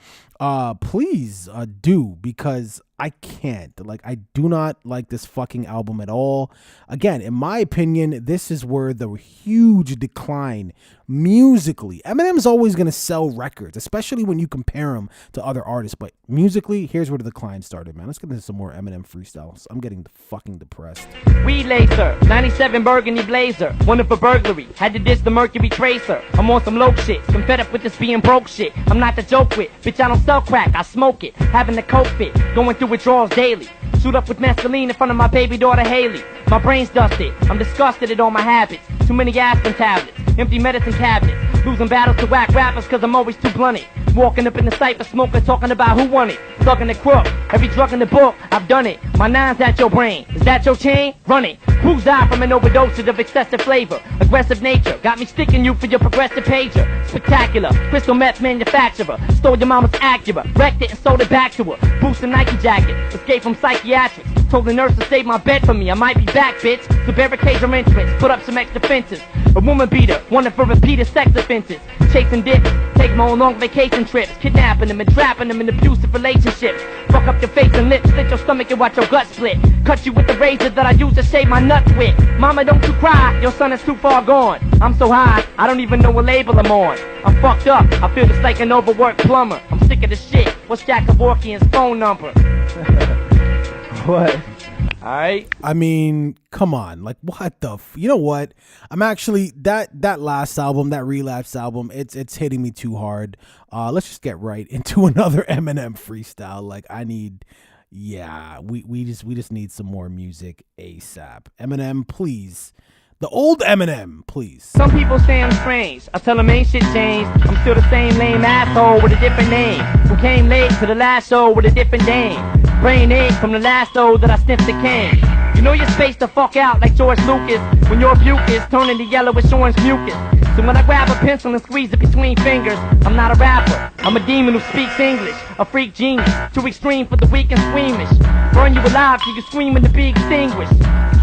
Please do, because I can't. Like, I do not like this fucking album at all. Again, in my opinion, this is where the huge decline musically. Eminem's always going to sell records, especially when you compare him to other artists. But musically, here's where the decline started, man. Let's get into some more Eminem freestyles. I'm getting fucking depressed. Weed lacer, 97 burgundy blazer, wanted for burglary, had to diss the Mercury Tracer. I'm on some low shit, I'm fed up with this being broke shit. I'm not to joke with, bitch, I don't sell crack, I smoke it. Having the coke fit, going through withdrawals daily. Shoot up with mescaline in front of my baby daughter Haley. My brain's dusted, I'm disgusted at all my habits. Too many aspirin tablets, empty medicine cabinets. Losing battles to whack rappers cause I'm always too blunted. Walking up in the cypher smoker talking about who won it. Thugging the crook, every drug in the book, I've done it. My nine's at your brain, is that your chain? Run it. Who's died from an overdose of excessive flavor? Aggressive nature, got me sticking you for your progressive pager. Spectacular, crystal meth manufacturer. Stole your mama's Acura, wrecked it and sold it back to her. Boosted Nike jacket, escaped from psychiatrics. Told the nurse to save my bed for me, I might be back, bitch. So barricade your entrance, put up some extra fences. A woman beater, wanted for repeated sex offenses. Chasing dick, take my own long vacation trips. Kidnapping them and trapping them in abusive relationships. Fuck up your face and lips, slit your stomach and watch your gut split. Cut you with the razor that I use to shave my nuts with. Mama, don't you cry, your son is too far gone. I'm so high, I don't even know what label I'm on. I'm fucked up, I feel just like an overworked plumber. I'm sick of the shit, what's Jack Kevorkian's phone number? What? Alright? I mean, come on. Like, what the you know what? I'm actually that last album, that Relapse album, it's hitting me too hard. Let's just get right into another Eminem freestyle. Like, I need we just need some more music ASAP. Eminem, please. The old Eminem, please. Some people say I'm strange, I tell them ain't shit changed. I'm still the same lame asshole with a different name, who came late to the last show with a different dame. Brain ache from the last show that I sniffed the cane. You know you're spaced the fuck out like George Lucas when your mucus turning to yellowish orange mucus. So when I grab a pencil and squeeze it between fingers, I'm not a rapper, I'm a demon who speaks English. A freak genius, too extreme for the weak and squeamish. Burn you alive till you screaming to be extinguished.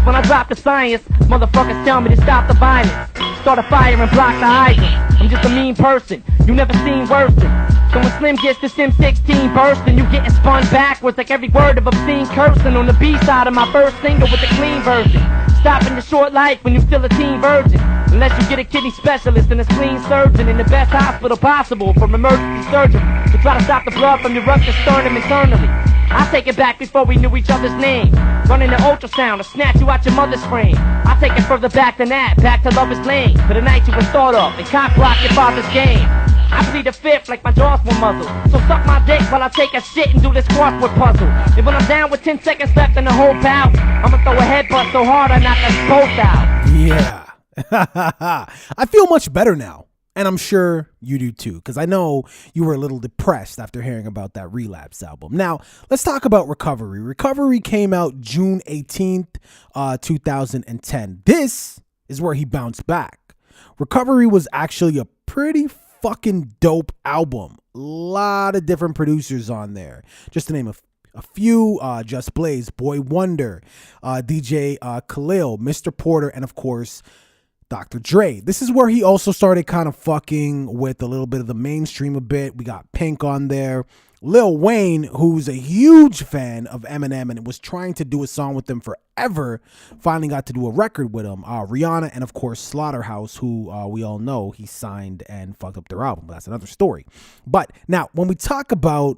When I drop the science, motherfuckers tell me to stop the violence. start a fire and block the hydrant. I'm just a mean person, you never seen worse than. So when Slim gets the Sim 16 bursting, you getting spun backwards like every word of obscene cursing on the B-side of my first single with the clean version. Stopping your short life when you still a teen virgin. Unless you get a kidney specialist and a spleen surgeon in the best hospital possible for emergency surgery to try to stop the blood from your ruptured sternum internally. I take it back before we knew each other's name. Running the ultrasound to snatch you out your mother's frame. I take it further back than that, back to Lover's Lane, to the night you were thought of and cock block your father's game. I plead the fifth like my jaws were muzzled. So suck my dick while I take a shit and do this crossword puzzle. And when I'm down with 10 seconds left in the whole bout, I'ma throw a headbutt so hard I knock us both out. Yeah. I feel much better now. And I'm sure you do too, because I know you were a little depressed after hearing about that Relapse album. Now, let's talk about Recovery. Recovery came out June 18th, 2010. This is where he bounced back. Recovery was actually a pretty fucking dope album. A lot of different producers on there. Just to name a few, Just Blaze, Boy Wonder, DJ Khalil, Mr. Porter, and of course, Dr. Dre. This is where he also started kind of fucking with a little bit of the mainstream a bit. We got Pink on there. Lil Wayne, who's a huge fan of Eminem and was trying to do a song with him forever, finally got to do a record with him. Rihanna and of course Slaughterhouse, who we all know he signed and fucked up their album, but that's another story. But now when we talk about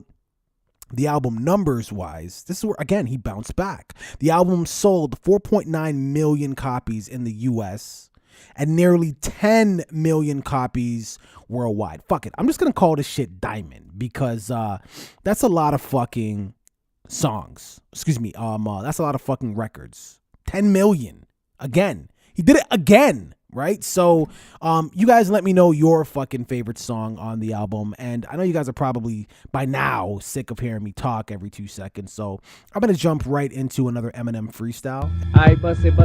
the album numbers wise, this is where again he bounced back. The album sold 4.9 million copies in the US and nearly 10 million copies worldwide. Fuck it. I'm just going to call this shit Diamond because that's a lot of fucking songs. Excuse me. That's a lot of fucking records. 10 million. Again. He did it again. Right? So you guys let me know your fucking favorite song on the album. And I know you guys are probably by now sick of hearing me talk every 2 seconds. So I'm going to jump right into another Eminem freestyle. Alright, bust it.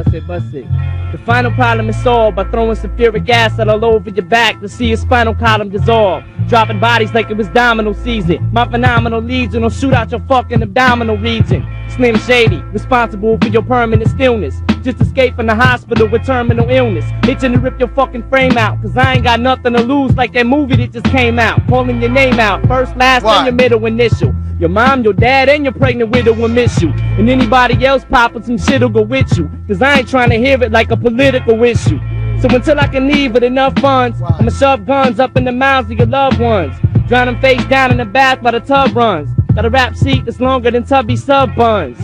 The final problem is solved by throwing sulfuric acid all over your back to see your spinal column dissolve. Dropping bodies like it was domino season. My phenomenal legion will shoot out your fucking abdominal region. Slim Shady, responsible for your permanent stillness. Just escape from the hospital with terminal illness. Itching to rip your fucking frame out, cause I ain't got nothing to lose like that movie that just came out. Calling your name out, first, last, and your middle initial. Your mom, your dad, and your pregnant widow will miss you. And anybody else popping some shit'll go with you. Cause I ain't trying to hear it like a political issue. So until I can leave with enough funds, I'ma shove guns up in the mouths of your loved ones. Drown them face down in the bath while the tub runs. Got a rap sheet that's longer than Tubby sub buns.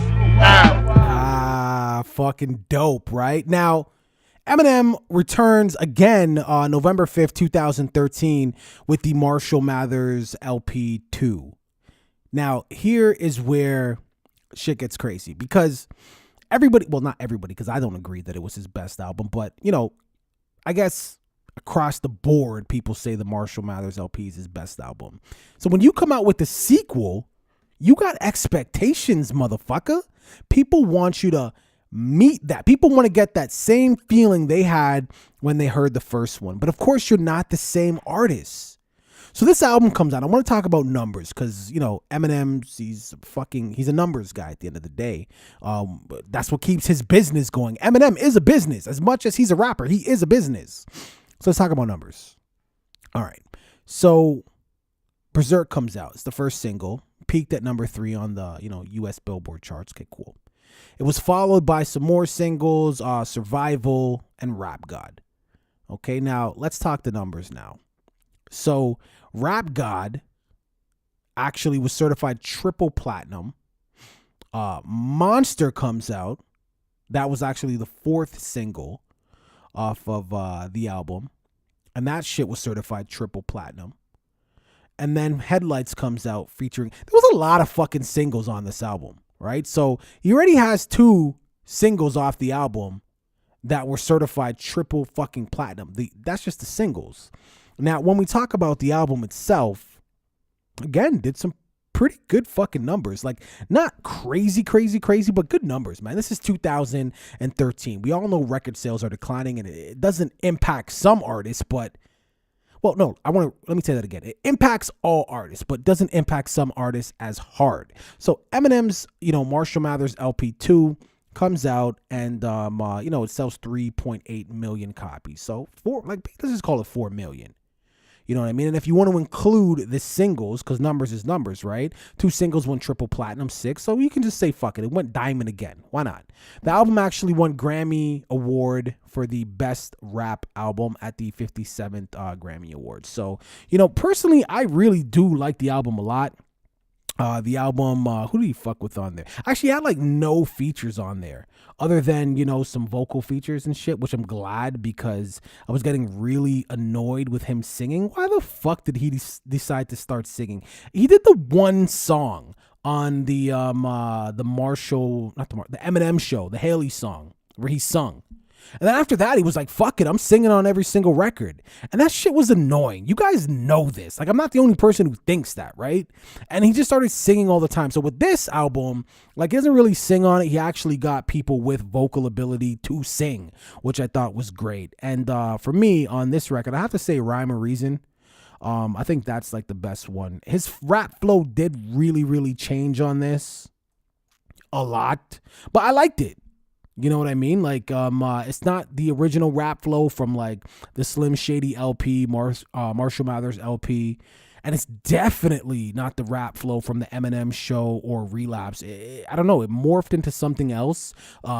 Fucking dope, right? Now, Eminem returns again on November 5th, 2013 with the Marshall Mathers LP 2. Now, here is where shit gets crazy because everybody, well, not everybody, because I don't agree that it was his best album, but, you know, I guess across the board, people say the Marshall Mathers LP is his best album. So when you come out with the sequel, you got expectations, motherfucker. People want you to meet that. People want to get that same feeling they had when they heard the first one. But of course, you're not the same artist. So this album comes out. I want to talk about numbers because, you know, Eminem, he's a numbers guy at the end of the day. That's what keeps his business going. Eminem is a business. As much as he's a rapper, he is a business. So let's talk about numbers. All right. So Berserk comes out. It's the first single. Peaked at number 3 on the, US Billboard charts. Okay, cool. It was followed by some more singles, Survival and Rap God. Okay, now let's talk the numbers now. So Rap God actually was certified triple platinum. Monster comes out. That was actually the 4th single off of the album. And that shit was certified triple platinum. And then Headlights comes out featuring, there was a lot of fucking singles on this album, right? So he already has 2 singles off the album that were certified triple fucking platinum. That's just the singles. Now, when we talk about the album itself, again, did some pretty good fucking numbers. Like, not crazy, but good numbers, man. This is 2013. We all know record sales are declining, and it doesn't impact some artists, but, well, no, let me say that again. It impacts all artists, but doesn't impact some artists as hard. So Eminem's, Marshall Mathers LP2 comes out, and it sells 3.8 million copies. So let's just call it 4 million. You know what I mean? And if you want to include the singles, because numbers is numbers, right? 2 singles went triple platinum, 6. So you can just say, fuck it. It went diamond again. Why not? The album actually won Grammy Award for the best rap album at the 57th Grammy Awards. So, personally, I really do like the album a lot. The album, who did he fuck with on there? Actually, I had no features on there other than, some vocal features and shit, which I'm glad because I was getting really annoyed with him singing. Why the fuck did he decide to start singing? He did the one song on the Eminem show, the Haley song, where he sung. And then after that, he was like, fuck it, I'm singing on every single record. And that shit was annoying. You guys know this. I'm not the only person who thinks that, right? And he just started singing all the time. So with this album, he doesn't really sing on it. He actually got people with vocal ability to sing, which I thought was great. And for me, on this record, I have to say Rhyme or Reason. I think that's the best one. His rap flow did really, really change on this a lot. But I liked it. You know what I mean? It's not the original rap flow from the Slim Shady LP, Marshall Mathers LP, and it's definitely not the rap flow from the Eminem show or Relapse. I don't know. It morphed into something else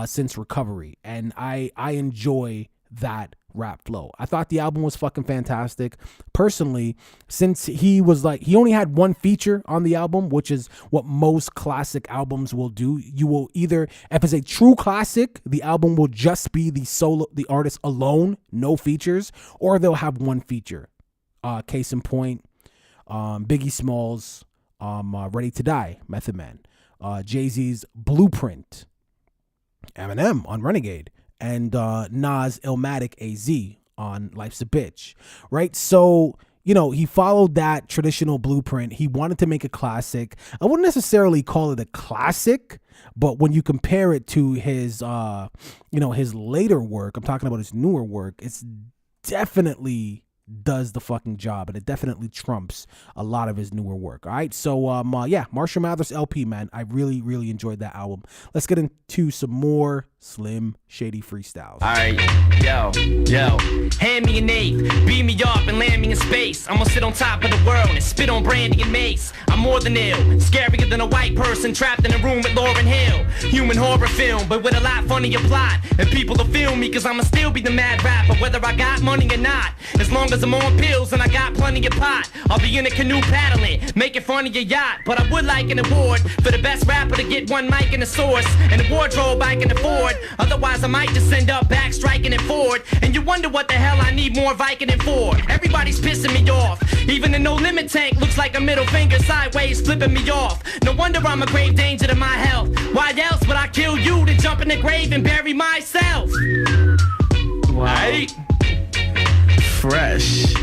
since Recovery, and I enjoy that rap flow. I thought the album was fucking fantastic. Personally, since he only had one feature on the album, which is what most classic albums will do. You will either, if it's a true classic, the album will just be the artist alone, no features, or they'll have one feature. Case in point, Biggie Smalls, Ready to Die, Method Man, Jay-Z's Blueprint, Eminem on Renegade, and Nas Illmatic AZ on Life's a Bitch, right? So, he followed that traditional blueprint. He wanted to make a classic. I wouldn't necessarily call it a classic, but when you compare it to his, his later work, I'm talking about his newer work, it's definitely does the fucking job, and it definitely trumps a lot of his newer work. All right, so Marshall Mathers LP, man, I really, really enjoyed that album. Let's get into some more Slim Shady freestyles. Alright, yo, hand me an eighth, beam me up and land me in space. I'ma sit on top of the world and spit on Brandy and Mace. I'm more than ill, scarier than a white person trapped in a room with Lauryn Hill. Human horror film, but with a lot funnier plot. And people will feel me, cause I'ma still be the mad rapper, whether I got money or not. As long as I'm on pills and I got plenty of pot, I'll be in a canoe paddling, making fun of your yacht. But I would like an award for the best rapper to get one mic and a source, and a wardrobe I can afford. Otherwise I might just end up back striking it forward, and you wonder what the hell I need more Vicodin for. Everybody's pissing me off, even the No Limit tank looks like a middle finger sideways flipping me off. No wonder I'm a grave danger to my health. Why else would I kill you to jump in the grave and bury myself? Wow. Right? Fresh.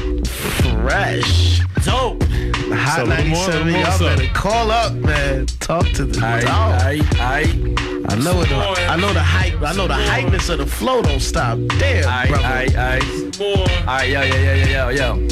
Dope. Hot 97, y'all better call up, man. Talk to the dog. I know the hypeness of the flow don't stop. Damn, brother. Alright, yo.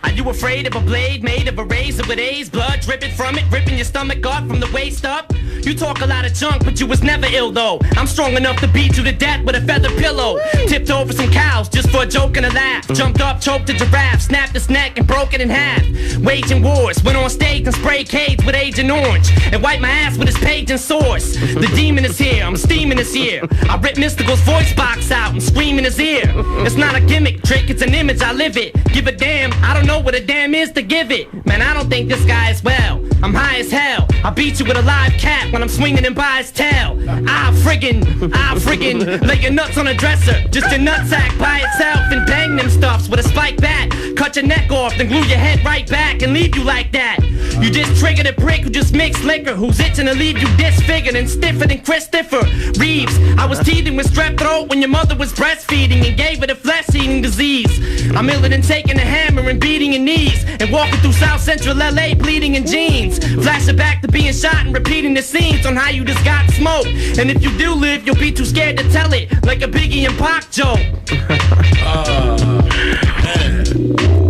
Are you afraid of a blade made of a razor with A's blood dripping from it, ripping your stomach up from the waist up? You talk a lot of junk, but you was never ill though. I'm strong enough to beat you to death with a feather pillow. Tipped over some cows just for a joke and a laugh. Jumped up, choked a giraffe, snapped its neck and broke it in half. Waging wars, went on stage and sprayed cades with Agent Orange and wiped my ass with his page and source. The demon is here, I'm steaming this year. I rip Mystical's voice box out and scream in his ear. It's not a gimmick trick, it's an image, I live it. Give a damn, I don't know what a damn is to give it. Man, I don't think this guy is well. I'm high as hell. I beat you with a live cat when I'm swinging him by his tail. I friggin' lay your nuts on a dresser, just your nutsack by itself, and bang them stuffs with a spike bat. Cut your neck off, then glue your head right back and leave you like that. You just triggered a prick who just mixed liquor, who's itching to leave you disfigured and stiffer than Christopher Reeves. I was teething with strep throat when your mother was breastfeeding and gave her the flesh-eating disease. I'm iller than taking a hammer and beating your knees and walking through South Central LA bleeding in jeans. Flashing back to being shot and repeating the scenes on how you just got smoked. And if you do live, you'll be too scared to tell it, like a Biggie and Pac joke.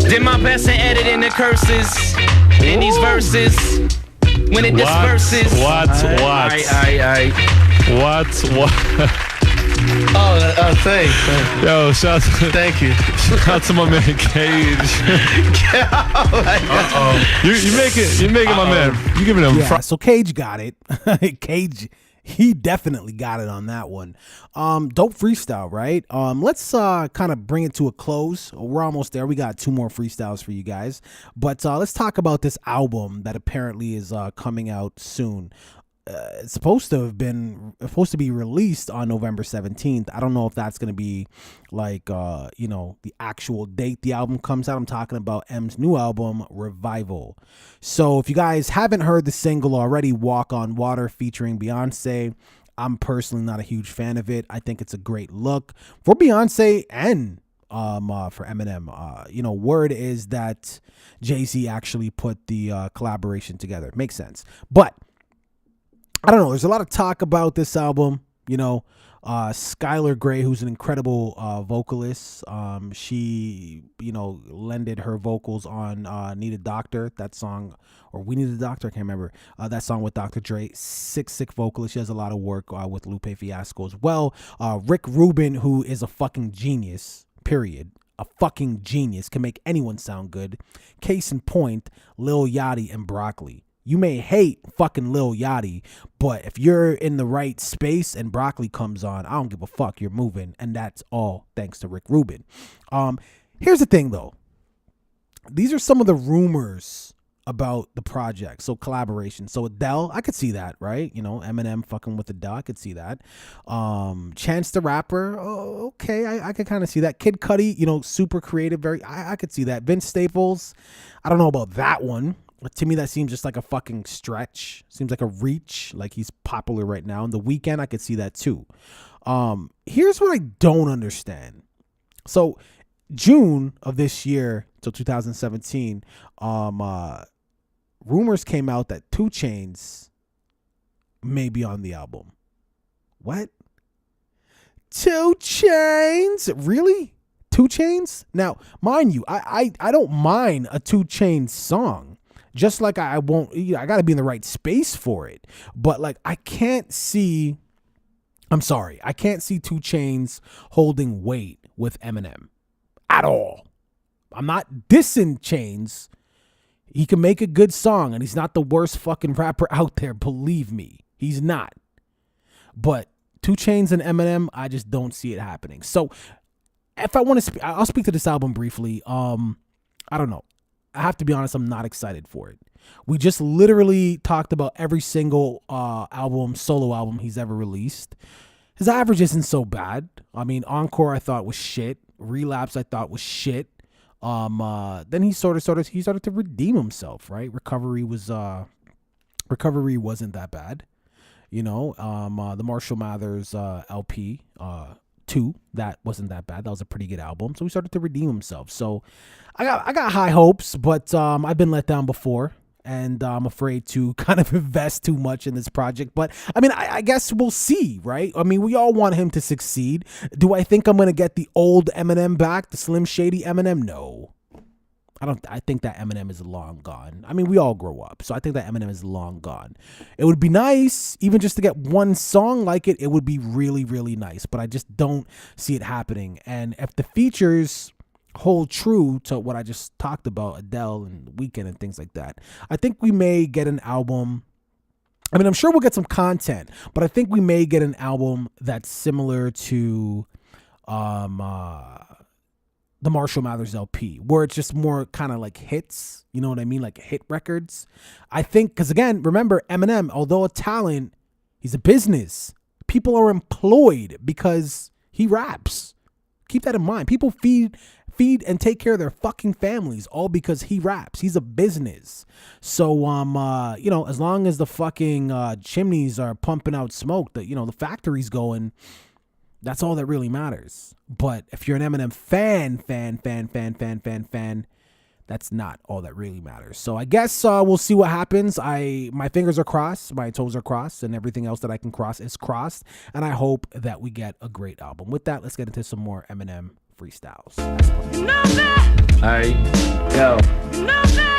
Did my best at editing the curses in these verses when it disperses. What? Aight. What? Thanks. Yo, Thank you. shout out to my man Cage. You making my man. You giving him. Yeah, so Cage got it. Cage, he definitely got it on that one. Dope freestyle, right? Let's kind of bring it to a close. We're almost there. We got 2 more freestyles for you guys, but let's talk about this album that apparently is coming out soon. It's supposed to be released on November 17th. I don't know if that's going to be like, the actual date the album comes out. I'm talking about M's new album, Revival. So if you guys haven't heard the single already, Walk on Water featuring Beyonce, I'm personally not a huge fan of it. I think it's a great look for Beyonce and for Eminem. Word is that Jay-Z actually put the collaboration together. Makes sense. But I don't know. There's a lot of talk about this album. Skylar Grey, who's an incredible vocalist. She, lended her vocals on Need a Doctor, that song, or We Need a Doctor. I can't remember that song with Dr. Dre. Sick vocalist. She has a lot of work with Lupe Fiasco as well. Rick Rubin, who is a fucking genius, period. A fucking genius, can make anyone sound good. Case in point, Lil Yachty and Broccoli. You may hate fucking Lil Yachty, but if you're in the right space and Broccoli comes on, I don't give a fuck. You're moving, and that's all thanks to Rick Rubin. Here's the thing, though. These are some of the rumors about the project. So collaboration. So Adele, I could see that, right? Eminem fucking with Adele, I could see that. Chance the Rapper, okay, I could kind of see that. Kid Cudi, super creative, I could see that. Vince Staples, I don't know about that one. To me, that seems just like a fucking stretch. Seems like a reach. Like he's popular right now. And The Weeknd, I could see that too. Here's what I don't understand. So June of this year till 2017, rumors came out that 2 Chainz may be on the album. What? 2 Chainz? Really? 2 Chainz? Now, mind you, I don't mind a 2 Chainz song. Just like I won't, I got to be in the right space for it. But like, I can't see 2 Chainz holding weight with Eminem at all. I'm not dissing Chainz. He can make a good song and he's not the worst fucking rapper out there. Believe me, he's not. But 2 Chainz and Eminem, I just don't see it happening. So if I want to I'll speak to this album briefly. I don't know. I have to be honest, I'm not excited for it. We just literally talked about every single solo album he's ever released. His average isn't so bad. I mean, Encore I thought was shit. Relapse I thought was shit. Then he started to redeem himself, right? Recovery wasn't that bad. The Marshall Mathers LP 2, that wasn't that bad. That was a pretty good album. So he started to redeem himself. So I got high hopes, but I've been let down before, and I'm afraid to kind of invest too much in this project. But I mean, I guess we'll see, right? I mean, we all want him to succeed. Do I think I'm going to get the old Eminem back, the Slim Shady Eminem? No. I think that Eminem is long gone. I mean, we all grow up, so I think that Eminem is long gone. It would be nice, even just to get one song like it. It would be really, really nice, but I just don't see it happening. And if the features hold true to what I just talked about, Adele and The Weeknd and things like that, I think we may get an album. I mean, I'm sure we'll get some content, but I think we may get an album that's similar to the Marshall Mathers LP, where it's just more kind of like hits, you know what I mean? Like hit records. I think, because again, remember, Eminem, although a talent, he's a business. People are employed because he raps. Keep that in mind. People feed and take care of their fucking families all because he raps. He's a business. So, as long as the fucking chimneys are pumping out smoke, the factory's going, that's all that really matters. But if you're an Eminem fan, that's not all that really matters. So I guess we'll see what happens. My fingers are crossed, my toes are crossed, and everything else that I can cross is crossed. And I hope that we get a great album. With that, let's get into some more Eminem Freestyles. Alright. Yo.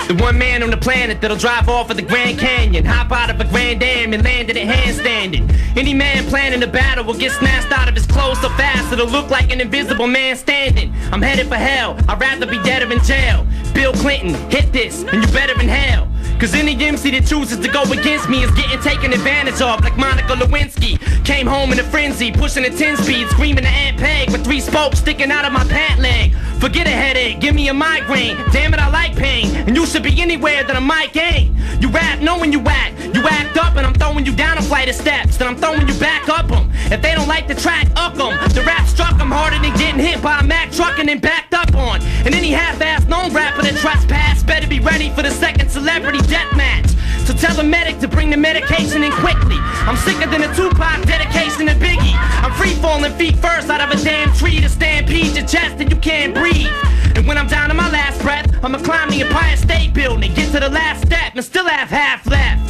The one man on the planet that'll drive off of the Grand Canyon, hop out of a Grand Am and land in it handstanding. Any man planning a battle will get snatched out of his clothes so fast it'll look like an invisible man standing. I'm headed for hell, I'd rather be dead or in jail. Bill Clinton, hit this, and you better inhale. Cause any MC that chooses to go against me is getting taken advantage of, like Monica Lewinsky. Came home in a frenzy, pushing a 10-speed, screaming to Aunt Peg with 3 spokes sticking out of my pant leg. Forget a headache, give me a migraine. Damn it, I like pain, and you should be anywhere that a mic ain't. You rap knowing you act up, and I'm throwing you down a flight of steps, then I'm throwing you back up them. If they don't like the track, up them. The rap struck them harder than getting hit by a Mack truck and then backed up on. And any half-ass known rapper that trespass better be ready for the second celebrity death match. So tell a medic to bring the medication in quickly. I'm sicker than a Tupac dedication to Biggie. I'm free falling feet first out of a damn tree to stampede your chest and you can't breathe. And when I'm down to my last breath, I'ma climb the Empire State Building, get to the last step and still have half left.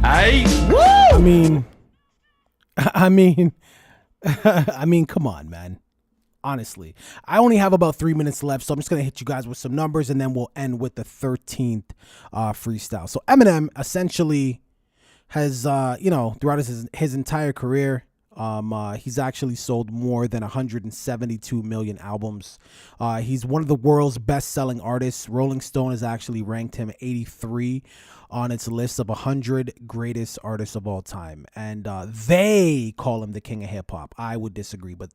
I mean, come on, man. Honestly, I only have about 3 minutes left, so I'm just gonna hit you guys with some numbers, and then we'll end with the 13th freestyle. So Eminem essentially has, throughout his entire career, he's actually sold more than 172 million albums. He's one of the world's best-selling artists. Rolling Stone has actually ranked him 83 on its list of 100 greatest artists of all time, and they call him the king of hip hop. I would disagree, but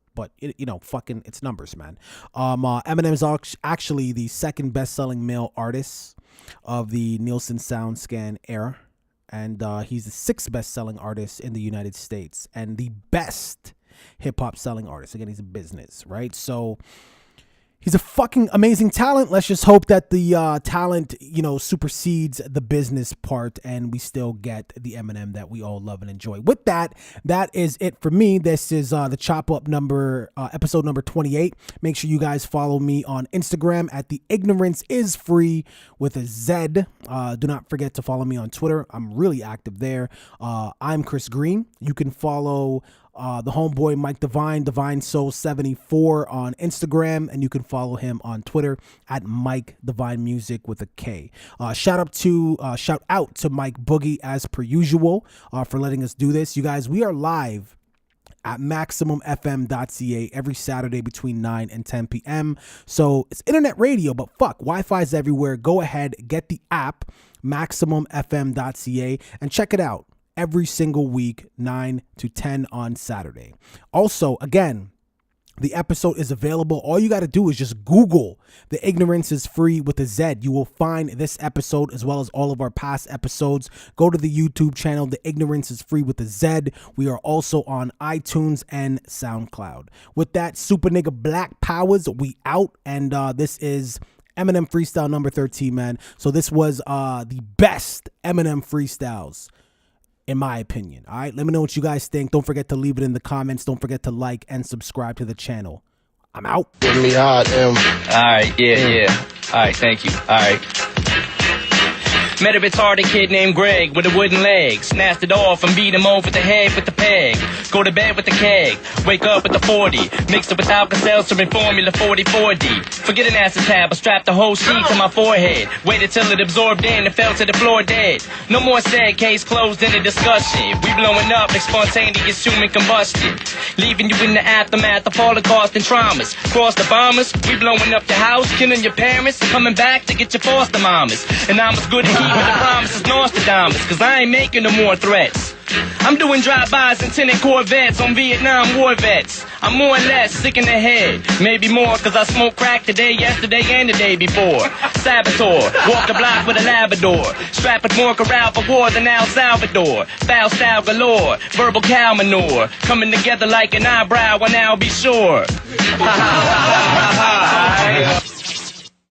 fucking it's numbers, man. Eminem is actually the second best-selling male artist of the Nielsen SoundScan era, and he's the 6th best-selling artist in the United States and the best hip-hop selling artist. Again, he's a business, right? So he's a fucking amazing talent. Let's just hope that the talent, supersedes the business part and we still get the Eminem that we all love and enjoy. With that is it for me. This is the Chop Up episode number 28. Make sure you guys follow me on Instagram at The Ignorance Is Free with a Z. Do not forget to follow me on Twitter. I'm really active there. I'm Chris Green. You can follow the homeboy Mike Devine, Devine Soul 74 on Instagram, and you can follow him on Twitter at Mike Devine Music with a K. Shout out to Mike Boogie as per usual for letting us do this. You guys, we are live at MaximumFM.ca every Saturday between 9 and 10 p.m. So it's internet radio, but fuck, Wi-Fi's everywhere. Go ahead, get the app, MaximumFM.ca, and check it out. Every single week, 9 to 10 on Saturday. Also, again, the episode is available. All you got to do is just Google The Ignorance Is Free with a Z. You will find this episode as well as all of our past episodes. Go to the YouTube channel, The Ignorance Is Free with a Z. We are also on iTunes and SoundCloud. With that, Super Nigga Black Powers, we out. And this is Eminem Freestyle number 13, man. So this was the best Eminem freestyles, in my opinion. All right, let me know what you guys think. Don't forget to leave it in the comments. Don't forget to like and subscribe to the channel. I'm out. Give me hard, M. All right, yeah. All right, thank you. All right. Met a retarded kid named Greg with a wooden leg. Snatched it off and beat him over the head with the peg. Go to bed with the keg. Wake up with the 40. Mixed it with Alka-Seltzer and Formula 44D. Forget an acetab, I strapped the whole sheet to my forehead. Waited till it absorbed in and fell to the floor dead. No more said, case closed in a discussion. We blowing up like spontaneous human combustion. Leaving you in the aftermath of Holocaust and traumas. Cross the bombers, we blowing up your house, killing your parents, coming back to get your foster mamas. And I'm as good at keeping the promises Nostradamus, cause I ain't making no more threats. I'm doing drive-bys and tinted Corvettes on Vietnam war vets. I'm more or less sick in the head, maybe more cause I smoked crack today, yesterday, and the day before. Saboteur, walk the block with a Labrador, strapped with more corral for war than El Salvador. Foul style galore, verbal cow manure, coming together like an eyebrow, and I'll be sure.